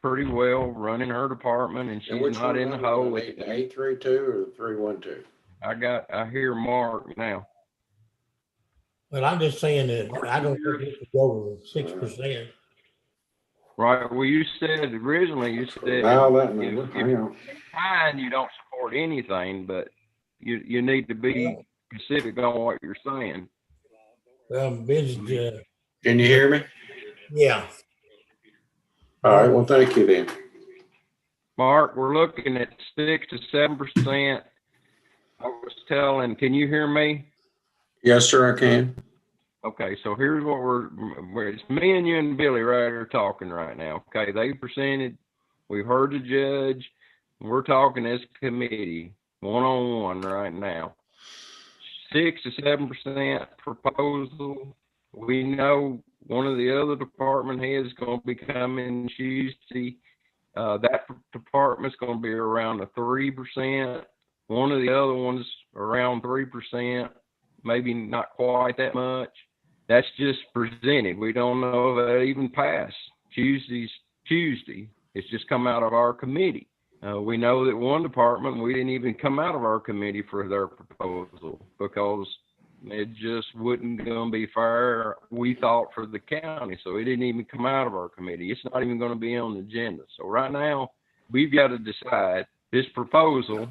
pretty well running her department, and she's not in the hole. The 832 or the 312? I hear Mark now. Well, I'm just saying that I don't think it should go over 6%. Right. Well, you said originally, you said if you're fine, you don't support anything, but you need to be specific on what you're saying. Well, busy. Can you hear me? Yeah. All right. Well, thank you then. Mark, we're looking at 6 to 7%. I was telling, can you hear me? Yes, sir, I can. Okay, so here's what it's me and you and Billy right here talking right now. Okay, they presented, we've heard the judge, we're talking as a committee, one-on-one right now. 6 to 7% proposal. We know one of the other department heads is going to be coming Tuesday. That department's going to be around the 3%. One of the other ones around 3%, maybe not quite that much. That's just presented. We don't know if that even passed. Tuesday. It's just come out of our committee. We know that one department, we didn't even come out of our committee for their proposal because it just wouldn't going to be fair, we thought, for the county. So it didn't even come out of our committee. It's not even going to be on the agenda. So right now, we've got to decide this proposal,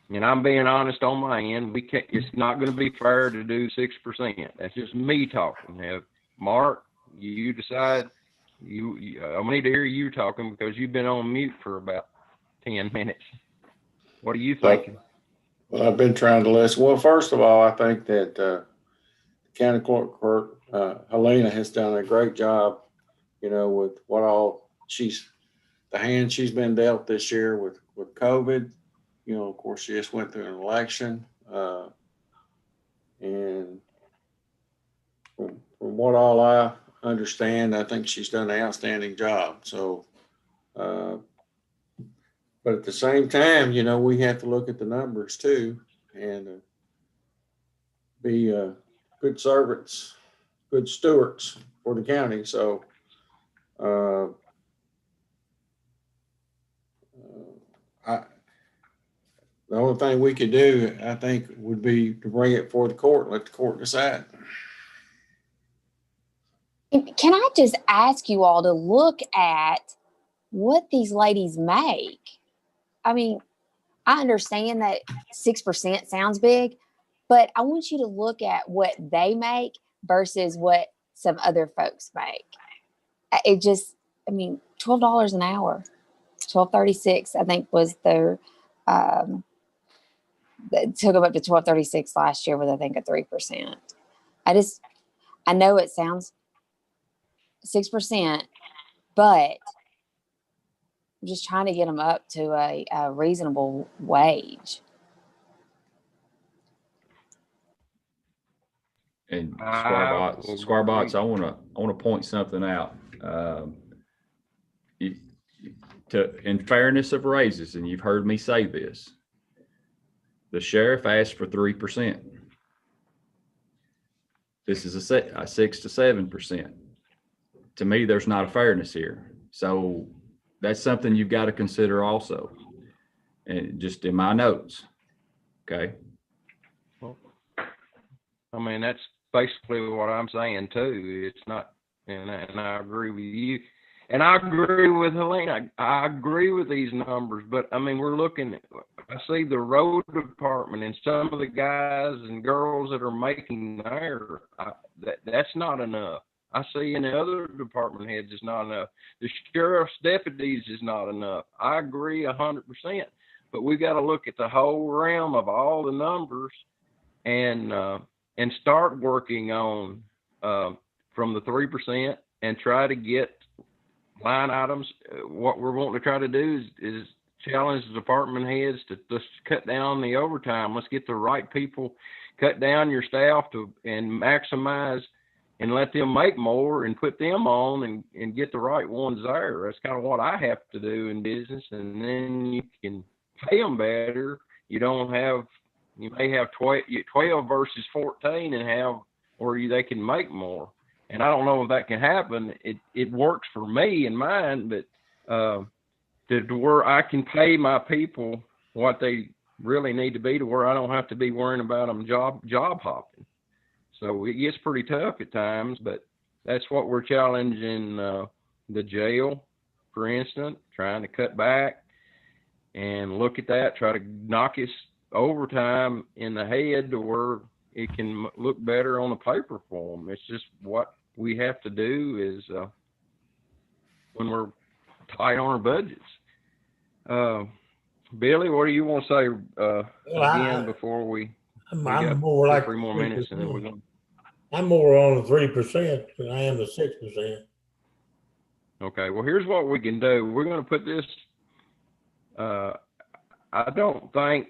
and I'm being honest on my end, it's not going to be fair to do 6%. That's just me talking. Now, Mark, you decide. I need to hear you talking because you've been on mute for about 10 minutes. What are you thinking? Well, I've been trying to listen. Well, first of all, I think that county court clerk, Helena, has done a great job, with what all the hand she's been dealt this year with COVID. Of course, she just went through an election. And from what all I understand, I think she's done an outstanding job. So, but at the same time, we have to look at the numbers too and be good servants, good stewards for the county. So, the only thing we could do, I think, would be to bring it before the court and let the court decide. Can I just ask you all to look at what these ladies make. I mean, I understand that 6% sounds big, but I want you to look at what they make versus what some other folks make. It just, I mean, $12 an hour, $12.36, I think was their, it took them up to $12.36 last year with, I think, a 3%. I know it sounds 6%, but I'm just trying to get them up to a reasonable wage. And Squire Box, I want to point something out. In fairness of raises, and you've heard me say this, the sheriff asked for 3%. This is a 6 to 7%. To me, there's not a fairness here. So that's something you've got to consider also. And just in my notes. Okay. I mean, that's basically what I'm saying too. It's not, and I agree with you. And I agree with Helene. I agree with these numbers, but I mean, we're looking, I see the road department and some of the guys and girls that are making there, that's not enough. I see in the other department heads it's not enough. The sheriff's deputies is not enough. I agree 100%, but we got to look at the whole realm of all the numbers and start working on from the 3% and try to get line items. What we're wanting to try to do is challenge the department heads to just cut down the overtime. Let's get the right people, cut down your staff and maximize and let them make more and put them on and get the right ones there. That's kind of what I have to do in business. And then you can pay them better. You may have 12 versus 14 and they can make more. And I don't know if that can happen. It works for me and mine, but to where I can pay my people what they really need to be, to where I don't have to be worrying about them job hopping. So it gets pretty tough at times, but that's what we're challenging the jail, for instance, trying to cut back and look at that, try to knock his overtime in the head to where it can look better on the paper for them. It's just what we have to do is when we're tight on our budgets. Billy, what do you want to say again before we I'm more like 3 more minutes and then we're going. I'm more on the 3% than I am the 6%. Okay, well, here's what we can do. We're going to put this. I don't think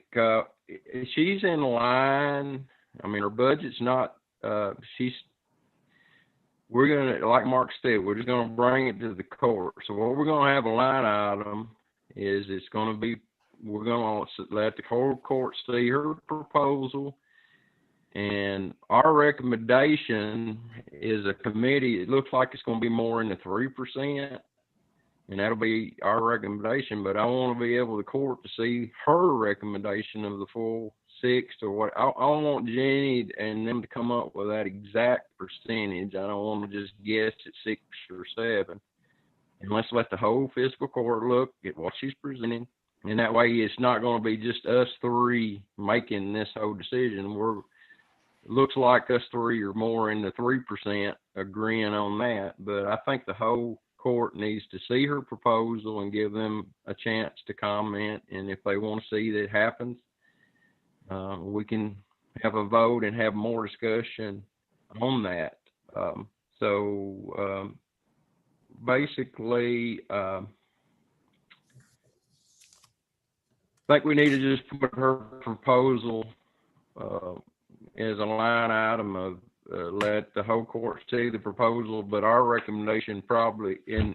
she's in line. I mean, her budget's not. We're going to, like Mark said, we're just going to bring it to the court. So what we're going to have a line item is it's going to be, we're going to let the court see her proposal. And our recommendation is a committee. It looks like it's going to be more in the 3%. And that'll be our recommendation. But I want to be able, the court, to see her recommendation of the full 6 or what. I want Jenny and them to come up with that exact percentage. I don't want to just guess at 6 or 7. And let's let the whole fiscal court look at what she's presenting. And that way it's not going to be just us 3 making this whole decision. Looks like us 3 are more in the 3% agreeing on that. But I think the whole court needs to see her proposal and give them a chance to comment. And if they want to see that it happens, we can have a vote and have more discussion on that. Basically, I think we need to just put her proposal as a line item of let the whole court see the proposal, but our recommendation probably is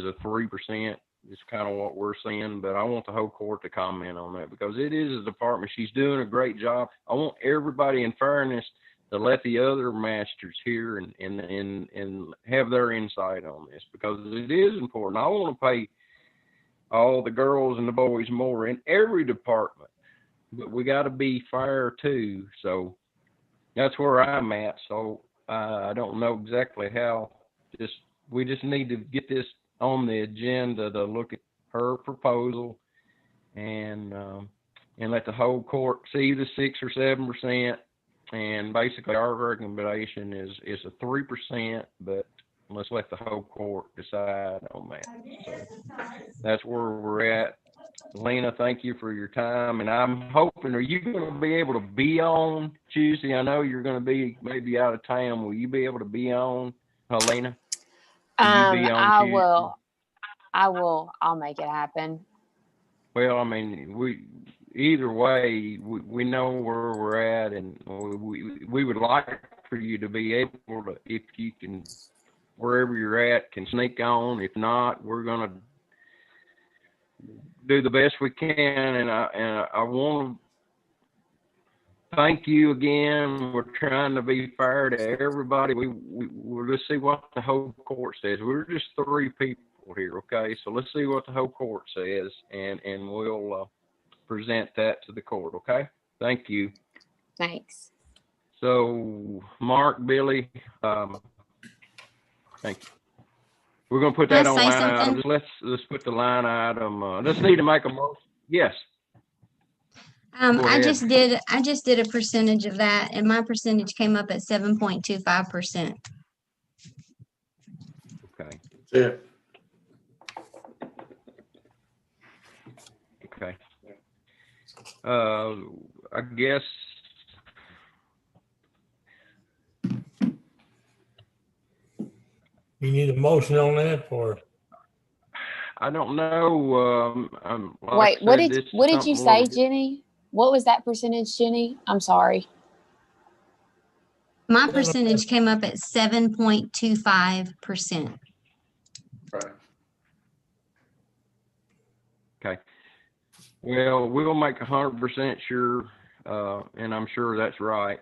a 3%. It's kind of what we're seeing, but I want the whole court to comment on that because it is a department. She's doing a great job. I want everybody, in fairness, to let the other masters hear and have their insight on this because it is important. I want to pay all the girls and the boys more in every department, but we got to be fair too. So that's where I'm at. So I don't know exactly how. We just need to get this on the agenda to look at her proposal and let the whole court see the 6 or 7%. And basically our recommendation is a 3%, but let's let the whole court decide on that. So that's where we're at. Lena, thank you for your time. And I'm hoping, are you going to be able to be on Tuesday? I know you're going to be maybe out of town. Will you be able to be on, Lena? I will. I'll make it happen. Well, I mean, either way, we know where we're at, and we would like for you to be able to, if you can, wherever you're at, can sneak on. If not, we're gonna do the best we can. And I want to thank you again. We're trying to be fair to everybody. We'll just see what the whole court says. We're just 3 people here, okay? So let's see what the whole court says, and we'll present that to the court, okay? Thank you. Thanks. So, Mark, Billy, thank you. We're going to put that Can I on say line something? item. Let's put the line item. Let's need to make a motion. Yes. Go I ahead. just did a percentage of that, and my percentage came up at 7.25%. Okay. That's it. Okay. I guess. You need a motion on that or? I don't know. Wait, what did you say, Jenny? Jenny? What was that percentage, Jenny? I'm sorry. My percentage came up at 7.25%. Right. Okay. Well, we'll make 100% sure, and I'm sure that's right.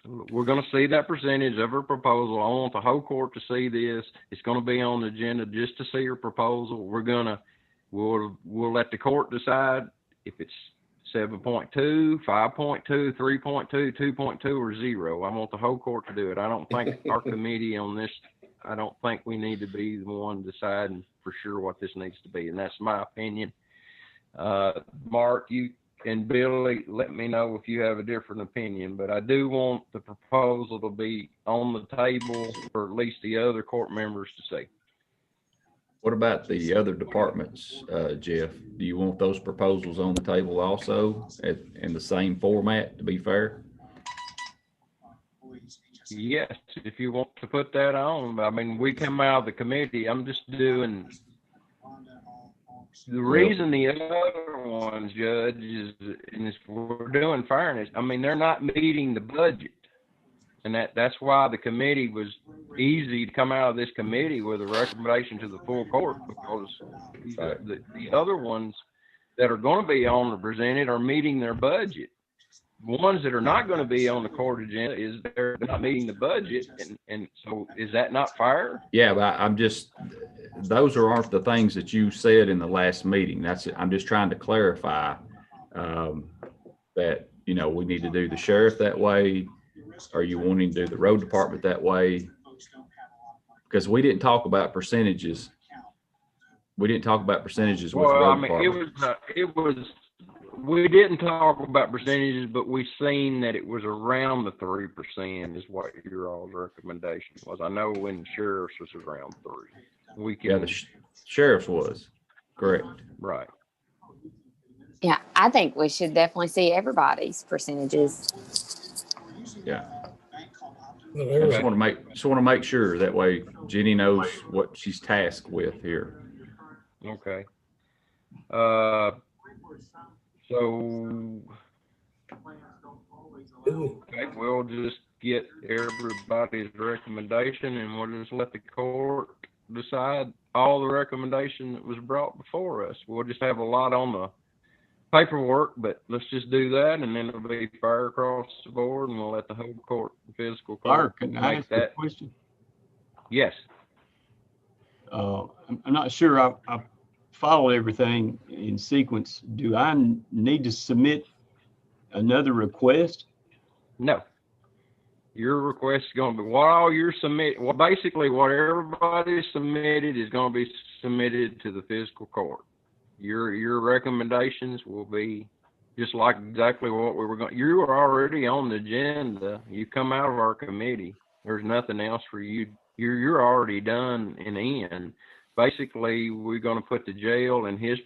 We're going to see that percentage of her proposal. I want the whole court to see this. It's going to be on the agenda just to see her proposal. We'll let the court decide if it's 7.2, 5.2, 3.2, 2.2, or 0. I want the whole court to do it. I don't think our committee on this, I don't think we need to be the one deciding for sure what this needs to be, and that's my opinion. Mark, you and Billy, let me know if you have a different opinion, but I do want the proposal to be on the table for at least the other court members to see. What about the other departments, Jeff? Do you want those proposals on the table also in the same format, to be fair? Yes, if you want to put that on. I mean, we come out of the committee. I'm just doing the reason the other ones, Judge, is if we're doing fairness, I mean, they're not meeting the budget. And that's why the committee was easy to come out of this committee with a recommendation to the full court, because the other ones that are going to be on the presented are meeting their budget. The ones that are not going to be on the court agenda is they're not meeting the budget. And so is that not fair? Yeah, but I'm just, those aren't the things that you said in the last meeting. I'm just trying to clarify that, you know, we need to do the sheriff that way. Are you wanting to do the road department that way? Because we didn't talk about percentages. We didn't talk about percentages with the road department. We didn't talk about percentages, but we seen that it was around the 3% is what your all's recommendation was. I know when the sheriff's was around 3%. Yeah, the sheriff's was correct. Right. Yeah, I think we should definitely see everybody's percentages. Yeah. Well, I just want to make sure that way Jenny knows what she's tasked with here. Okay. So okay, we'll just get everybody's recommendation, and we'll just let the court decide all the recommendation that was brought before us. We'll just have a lot on the paperwork, but let's just do that, and then it'll be fair across the board, and we'll let the whole court, physical court, Can I ask a question? Yes. I'm not sure I follow everything in sequence. Do I need to submit another request? No. Your request is going to be what all you're submit. Well, basically, what everybody submitted is going to be submitted to the fiscal court. Your recommendations will be just like exactly what we were going. You are already on the agenda. You come out of our committee. There's nothing else for you. You're already done and in. Basically, we're going to put the jail and his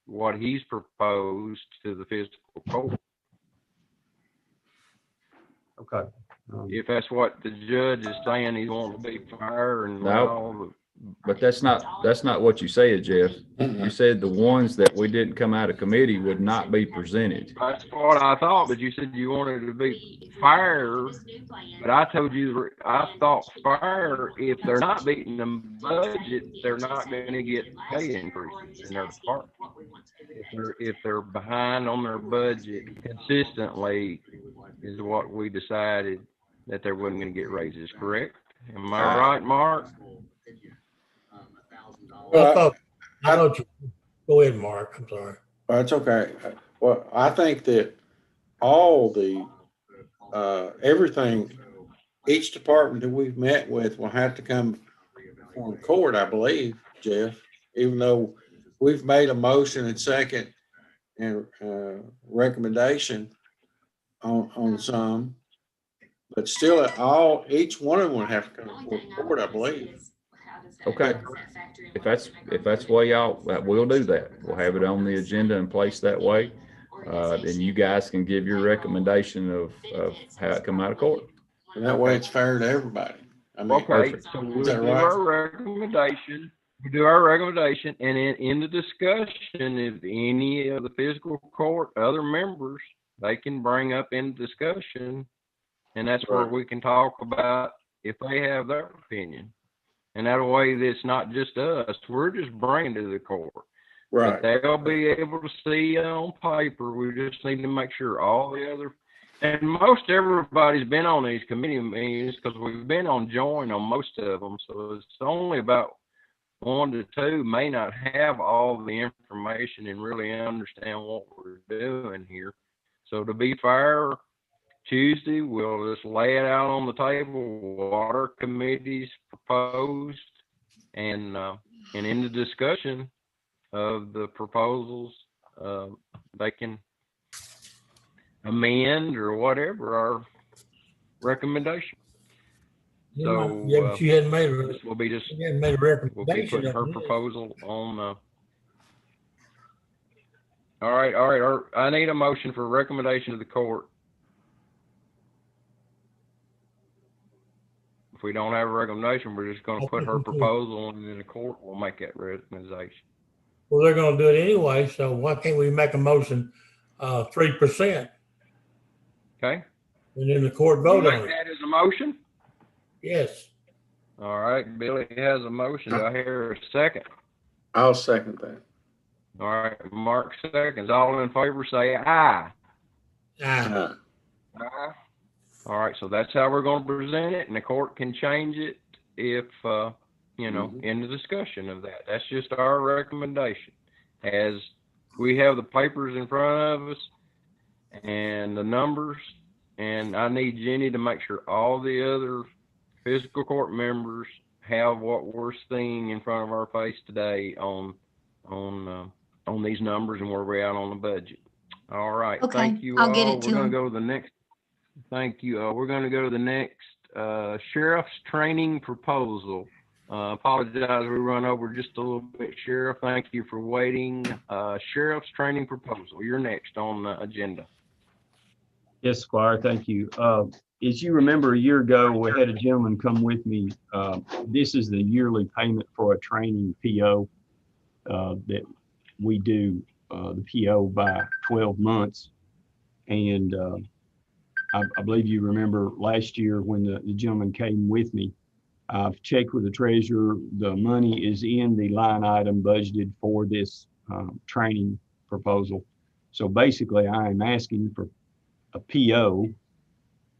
what he's proposed to the fiscal court. Okay. If that's what the judge is saying, he's wanting to be fair and No. all the. But that's not what you said, Jeff. You said the ones that we didn't come out of committee would not be presented. That's what I thought, but you said you wanted to be fair. But I told you I thought fair. If they're not beating the budget, they're not going to get pay increases in their department. If they're behind on their budget consistently, is what we decided that they wasn't going to get raises. Correct? Am I right, Mark? Well, I thought you, go ahead, Mark. I'm sorry. That's okay. Well, I think that all the, everything, each department that we've met with will have to come on court, I believe, Jeff, even though we've made a motion and second and recommendation on some, but still each one of them would have to come to court, I believe. Okay. If that's the way y'all, we'll do that. We'll have it on the agenda and place that way. Then you guys can give your recommendation of how it come out of court. And that way it's fair to everybody. I mean, Okay, perfect. so we'll do our recommendation. We do our recommendation, and then in the discussion, if any of the fiscal court other members, they can bring up in discussion, and that's where we can talk about if they have their opinion. And that way, it's not just us. We're just bringing to the court. Right. But they'll be able to see on paper. We just need to make sure all the other, and most everybody's been on these committee meetings because we've been on joint on most of them. So it's only about 1 to 2 may not have all the information and really understand what we're doing here. So to be fair, Tuesday, we'll just lay it out on the table, what our committees proposed, and in the discussion of the proposals, they can amend or whatever our recommendation. So Yeah, but you hadn't made a, this will be just, you hadn't made a we'll be recommendation. putting her of it. proposal on. All right. I need a motion for recommendation to the court. If we don't have a recommendation, we're just going to put her proposal and then the court will make that recommendation. Well, they're gonna do it anyway, so why can't we make a motion, 3%? Okay? And then the court vote You on make it? that as a motion? Yes. All right, Billy has a motion. Do I hear a second? I'll second that. All right, Mark seconds. All in favor say aye. Ah, Aye. All right, so that's how we're going to present it, and the court can change it if, in the discussion of that. That's just our recommendation. As we have the papers in front of us and the numbers, and I need Jenny to make sure all the other fiscal court members have what we're seeing in front of our face today on these numbers and where we're at on the budget. All right. Okay, Thank you. I'll get all. it to We're going to him. go to the next. Thank you. We're going to go to the next sheriff's training proposal. Apologize, we run over just a little bit, Sheriff. Thank you for waiting. Sheriff's training proposal. You're next on the agenda. Yes, Squire, thank you. As you remember, a year ago, we had a gentleman come with me. This is the yearly payment for a training PO that we do the PO by 12 months. And I believe you remember last year when the gentleman came with me, I've checked with the treasurer. The money is in the line item budgeted for this training proposal. So basically, I am asking for a PO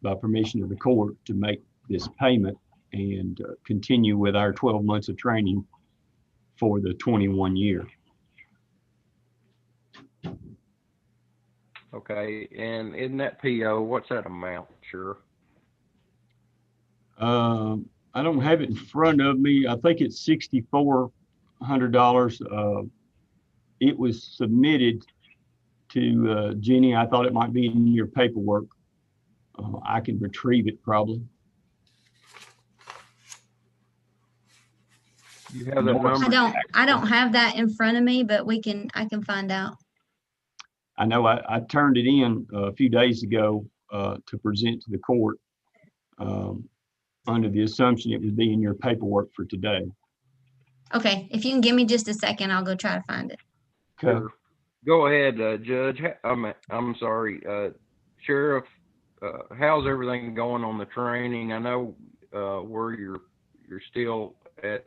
by permission of the court to make this payment and continue with our 12 months of training for the 21 year. Okay, and in that PO, what's that amount, Sheriff? I don't have it in front of me. I think it's $6,400. It was submitted to Jenny. I thought it might be in your paperwork. I can retrieve it probably. You have that number? I don't have that in front of me, but I can find out. I know I turned it in a few days ago to present to the court under the assumption it would be in your paperwork for today. Okay, if you can give me just a second, I'll go try to find it. Okay. Sure. Go ahead, Judge. I'm sorry, Sheriff. How's everything going on the training? I know where you're still at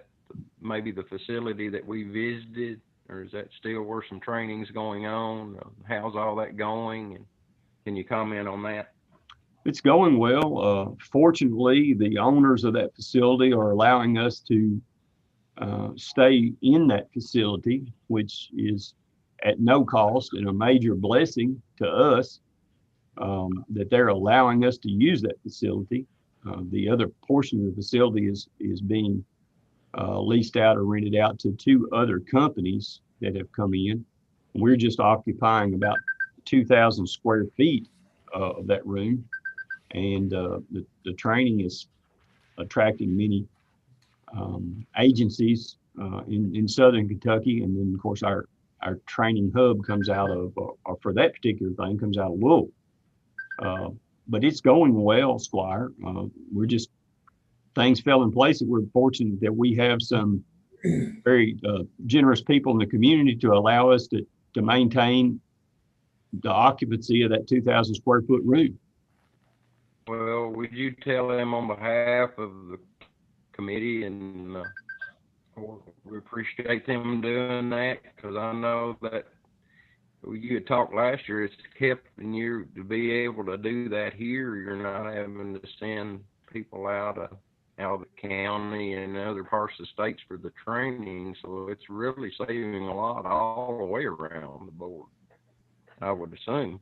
maybe the facility that we visited, or is that still where some training's going on? How's all that going? And can you comment on that? It's going well. Fortunately, the owners of that facility are allowing us to stay in that facility, which is at no cost and a major blessing to us that they're allowing us to use that facility. The other portion of the facility is being leased out or rented out to 2 other companies that have come in. We're just occupying about 2,000 square feet of that room. And the training is attracting many agencies in Southern Kentucky. And then, of course, our training hub comes out of, or for that particular thing, comes out of Louisville. But it's going well, Squire. Things fell in place. We're fortunate that we have some very generous people in the community to allow us to maintain the occupancy of that 2,000 square foot room. Well, would you tell them on behalf of the committee, and we appreciate them doing that, because I know that you had talked last year, it's kept in you to be able to do that here. You're not having to send people out of the county and other parts of the states for the training. So it's really saving a lot all the way around the board, I would assume.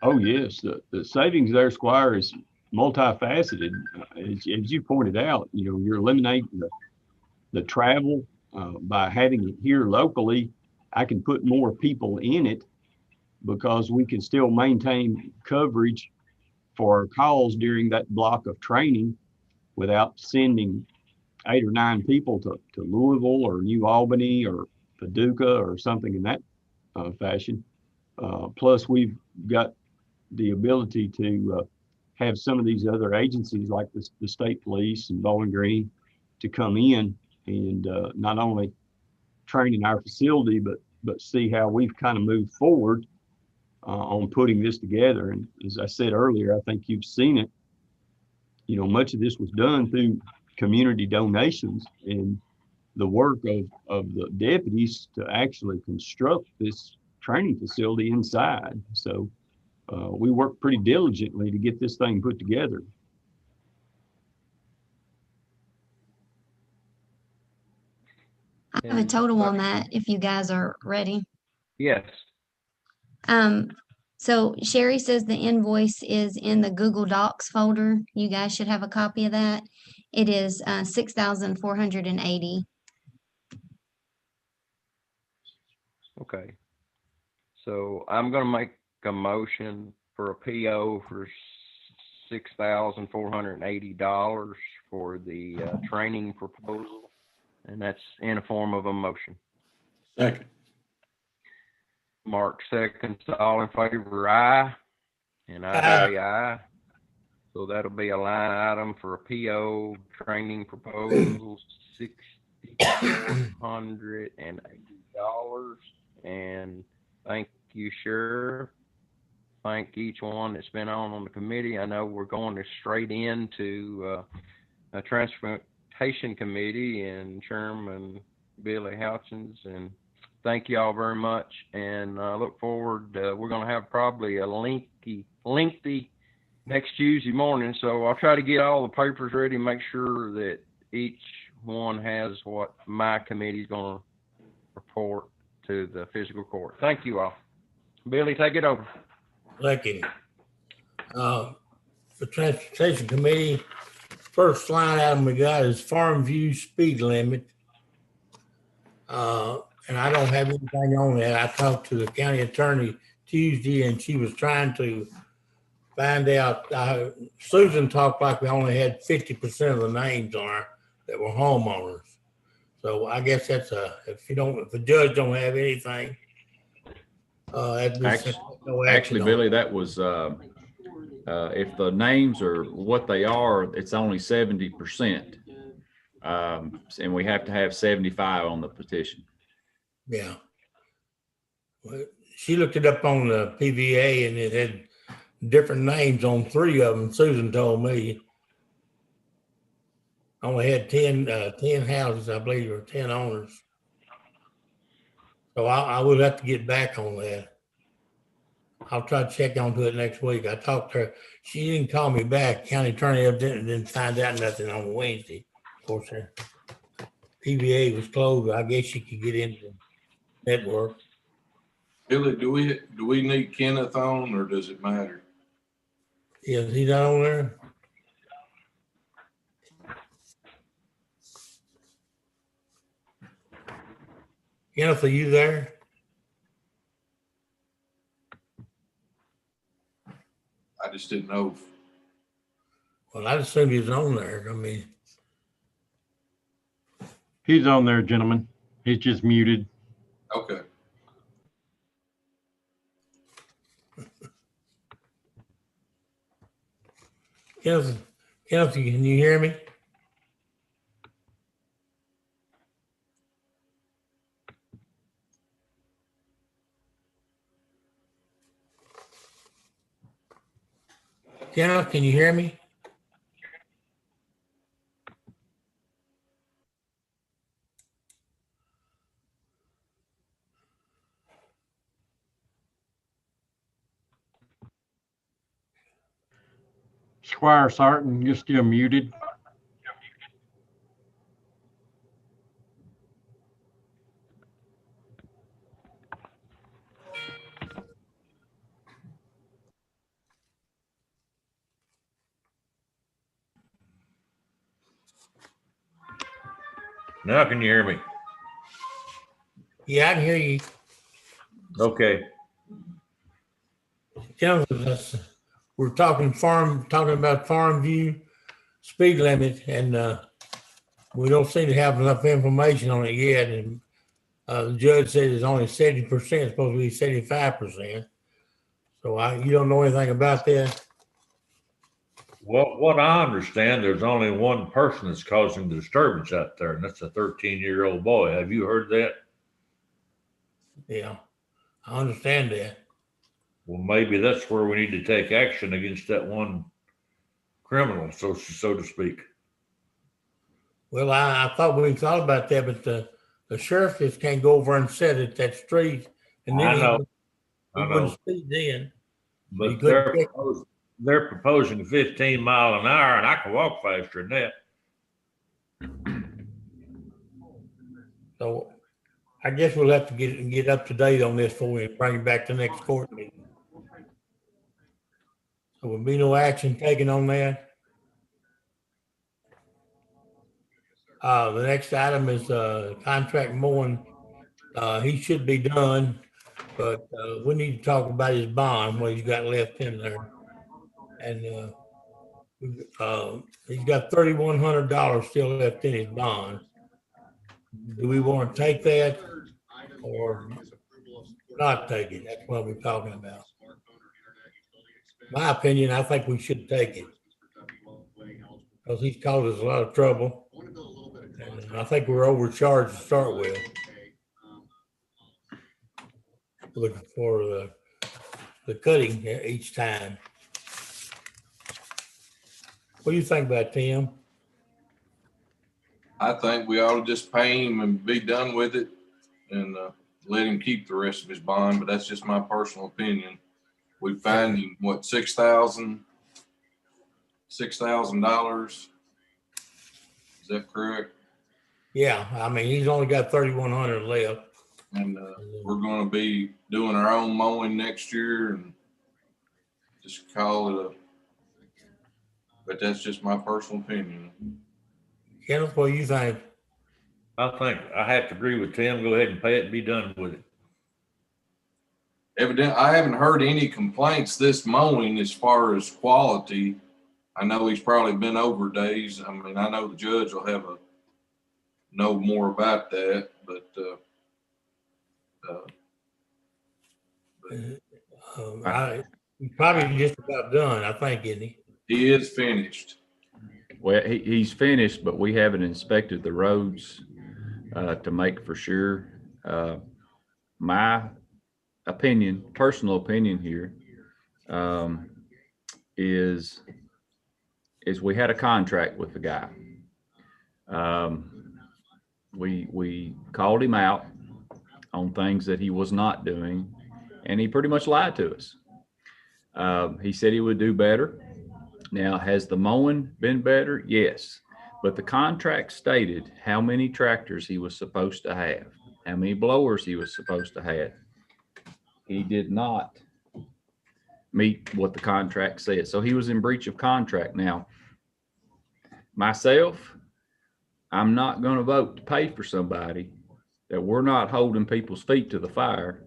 Oh, yes. The savings there, Squire, is multifaceted. As you pointed out, you're eliminating the travel by having it here locally. I can put more people in it because we can still maintain coverage for our calls during that block of training without sending 8 or 9 people to Louisville or New Albany or Paducah or something in that fashion. Plus, we've got the ability to have some of these other agencies like the state police and Bowling Green to come in and not only train in our facility, but see how we've kind of moved forward on putting this together. And as I said earlier, I think you've seen it. Much of this was done through community donations and the work of the deputies to actually construct this training facility inside. So we worked pretty diligently to get this thing put together. I have a total on that if you guys are ready. Yes. So Sherry says the invoice is in the Google Docs folder. You guys should have a copy of that. It is $6,480. Okay. So I'm going to make a motion for a PO for $6,480 for the training proposal, and that's in a form of a motion. Second. Mark seconds. All in favor, aye. And I say aye. So that'll be a line item for a PO training proposal, $6,480. And thank you, Sheriff. Thank each one that's been on the committee. I know we're going straight into a transportation committee and Chairman Billy Houchins, and thank you all very much, and I look forward. We're going to have probably a lengthy next Tuesday morning, so I'll try to get all the papers ready and make sure that each one has what my committee is going to report to the physical court. Thank you all. Billy, take it over. Thank you. For Transportation Committee, first line item we got is Farm View speed limit. And I don't have anything on that. I talked to the county attorney Tuesday and she was trying to find out. Susan talked like we only had 50% of the names on her that were homeowners. So I guess that's if the judge don't have anything, Actually, Billy, that was, if the names are what they are, it's only 70%. And we have to have 75 on the petition. Yeah. Well, she looked it up on the PVA and it had different names on 3 of them. Susan told me. Only had 10 houses, I believe, or 10 owners. So I will have to get back on that. I'll try to check onto it next week. I talked to her. She didn't call me back. County attorney didn't find out nothing on Wednesday. Of course, her PVA was closed. I guess she could get into the network. Billy, do we need Kenneth on, or does it matter? Yeah, is he not on there? Kenneth, are you there? I just didn't know. Well, I assumed he was on there. I mean, He's on there, gentlemen. He's just muted. Okay. Kenneth, can you hear me? Kenneth, can you hear me? Squire Sarton, you're still muted. Now can you hear me? Yeah, I can hear you. Okay. Kenneth, we're talking about Farm View speed limit, and we don't seem to have enough information on it yet. And the judge said it's only 70%, it's supposed to be 75%. So you don't know anything about that? Well, what I understand, there's only one person that's causing the disturbance out there, and that's a 13-year-old boy. Have you heard that? Yeah, I understand that. Well, maybe that's where we need to take action against that one criminal, so to speak. Well, I thought we thought about that, but the sheriff just can't go over and sit at that street, and then he wouldn't speed then. But they're proposing 15 mile an hour, and I can walk faster than that. So I guess we'll have to get up to date on this before we bring it back to next court meeting. So will be no action taken on that. The next item is contract mowing. He should be done, but we need to talk about his bond, what he's got left in there. And he's got $3,100 still left in his bond. Do we want to take that or not take it? That's what we're talking about. My opinion, I think we should take it because he's caused us a lot of trouble. And I think we're overcharged to start with. Looking for the cutting each time. What do you think about it, Tim? I think we ought to just pay him and be done with it and let him keep the rest of his bond, but that's just my personal opinion. We fined him, what, $6,000? Is that correct? Yeah, I mean, he's only got 3,100 left. And we're going to be doing our own mowing next year and just call it but that's just my personal opinion. Kenneth, what do you think? I think I have to agree with Tim. Go ahead and pay it and be done with it. Evidently, I haven't heard any complaints this mowing as far as quality. I know he's probably been over days. I mean, I know the judge will know more about that, but He's probably just about done, I think, isn't he? he is finished. Well, he's finished, but we haven't inspected the roads to make for sure. My opinion, personal opinion here, is we had a contract with the guy. We called him out on things that he was not doing, and he pretty much lied to us. He said he would do better. Now, has the mowing been better? Yes. But the contract stated how many tractors he was supposed to have, how many blowers he was supposed to have. He did not meet what the contract said. So he was in breach of contract. Now, myself, I'm not going to vote to pay for somebody that we're not holding people's feet to the fire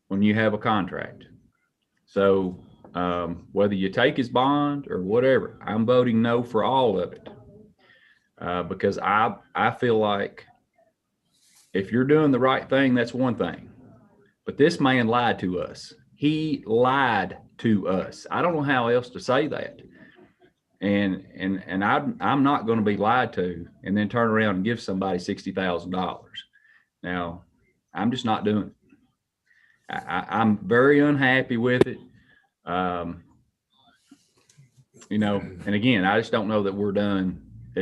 when you have a contract. So whether you take his bond or whatever, I'm voting no for all of it. Because I feel like if you're doing the right thing, that's one thing. But this man lied to us. He lied to us. I don't know how else to say that. And I'm not going to be lied to and then turn around and give somebody $60,000. Now, I'm just not doing it. I'm very unhappy with it. You know, and again, I just don't know that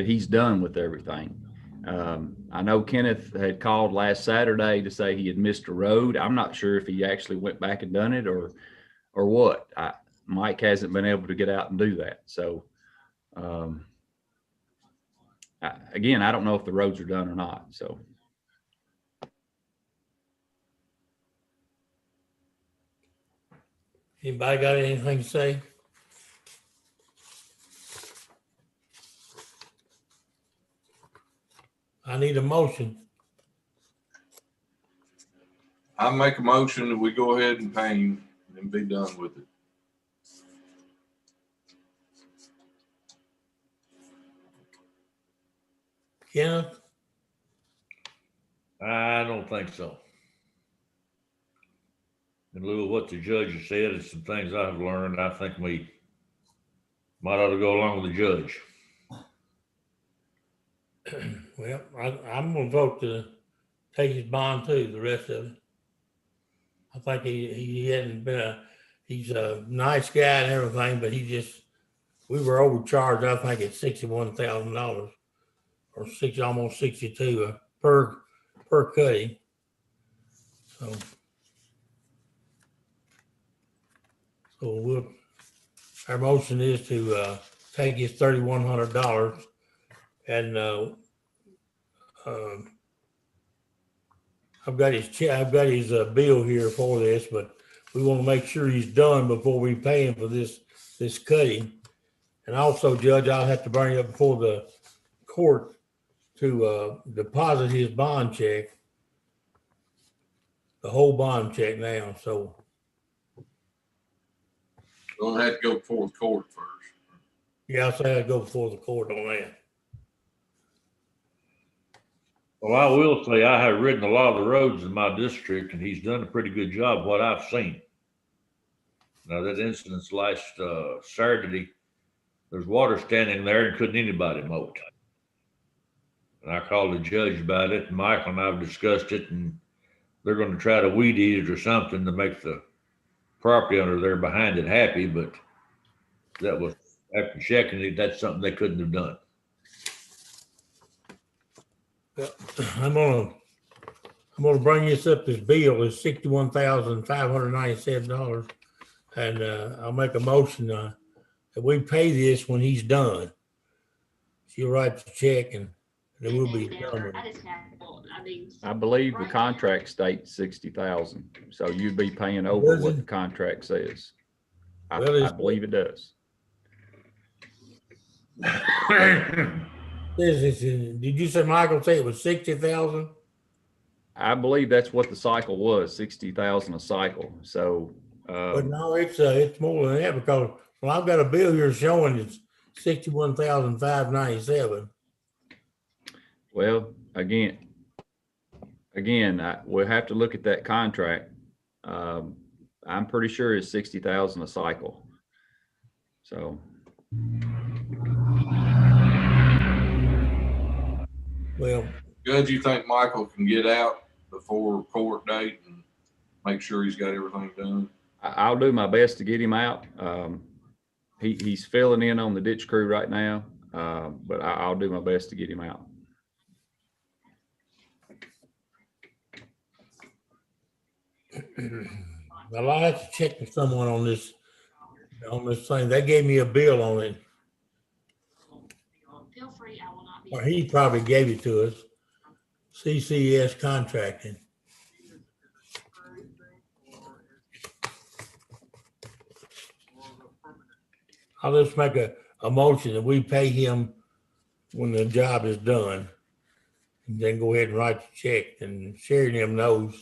he's done with everything. I know Kenneth had called last Saturday to say he had missed a road. I'm not sure if he actually went back and done it or what. Mike hasn't been able to get out and do that. So, again, I don't know if the roads are done or not. So. Anybody got anything to say? I need a motion. I make a motion that we go ahead and pay him and be done with it. Kenneth? I don't think so. In lieu of what the judge has said and some things I've learned, I think we might ought to go along with the judge. Well, I'm going to vote to take his bond too, the rest of it. I think he hadn't been he's a nice guy and everything, but we were overcharged, I think, at $61,000 or almost 62 per cutting. So our motion is to take his $3,100 and I've got his bill here for this, but we want to make sure he's done before we pay him for this cutting. And also, Judge, I'll have to bring it up before the court to deposit his bond check, the whole bond check now. So We'll have to go before the court first. yeah, I say I go before the court on that. Well, I will say I have ridden a lot of the roads in my district, and he's done a pretty good job, what I've seen. Now, that incident last Saturday, there's water standing there and couldn't anybody mow it. And I called the judge about it, and Michael and I have discussed it, and they're going to try to weed eat it or something to make the property owner there behind it happy, but that was, after checking it, that's something they couldn't have done. I'm gonna bring this up. This bill is $61,597, and I'll make a motion that we pay this when he's done. She'll write the check, and then we'll be done with it. I believe the contract states 60,000, so you'd be paying over what the contract says. I believe it does. Did you say, Michael, say it was 60,000? I believe that's what the cycle was, 60,000 a cycle. So, But no, it's more than that because well, I've got a bill here showing it's 61,597. well, again, we'll have to look at that contract. I'm pretty sure it's 60,000 a cycle. So, Well, Judge, you think Michael can get out before court date and make sure he's got everything done? I'll do my best to get him out. He's filling in on the ditch crew right now, but I'll do my best to get him out. well, I have to check with someone on this thing. They gave me a bill on it. Feel free, I will not be. Or he probably gave it to us. CCS contracting. I'll just make a motion that we pay him when the job is done. And then go ahead and write the check, and Sheridan knows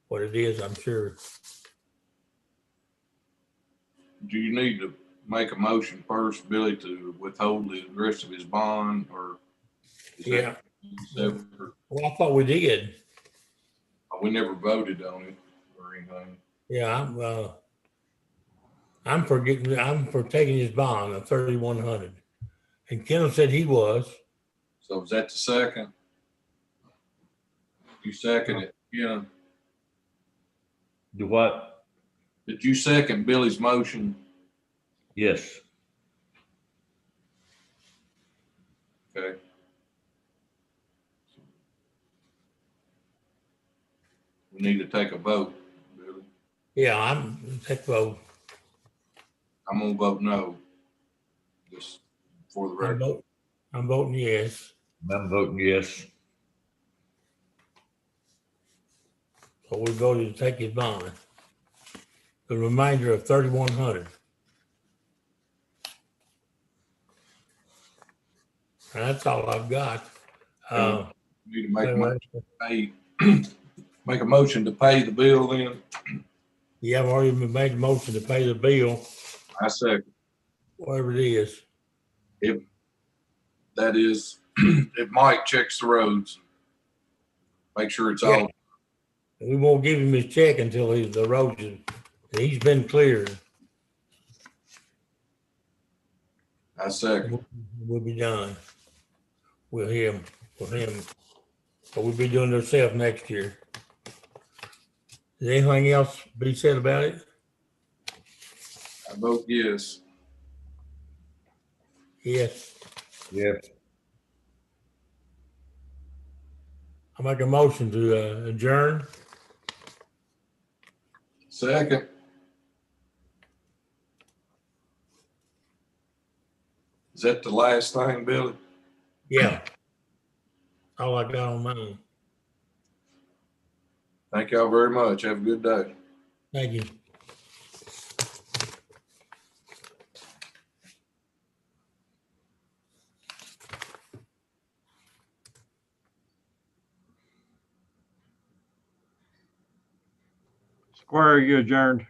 what it is, I'm sure. Do you need to make a motion first, Billy, to withhold the rest of his bond, or? is that Yeah. separate? Well, I thought we did. We never voted on it or anything. Yeah, I'm for taking his bond of 3,100. And Kendall said he was. So was that the second? You second it, yeah. Do what? Did you second Billy's motion? Yes. Okay. We need to take a vote, Billy. Yeah, I'm take vote. I'm gonna vote no. Just for the record. I'm voting yes. I'm voting yes. So we voted to take his bond. The remainder of 3,100. And that's all I've got. Need to make a motion to pay, make a motion to pay the bill then. You have already made a motion to pay the bill, I second. whatever it is. That is, if Mike checks the roads, make sure it's all. We won't give him his check until the roads, he's been cleared. I second. We'll be done with him. But we'll be doing it ourselves next year. Is anything else be said about it? I vote yes. Yes. Yes. I make a motion to adjourn. Second. Is that the last thing, Billy? Yeah. All I got on mine. Thank y'all very much. Have a good day. Thank you. Squire, you adjourned.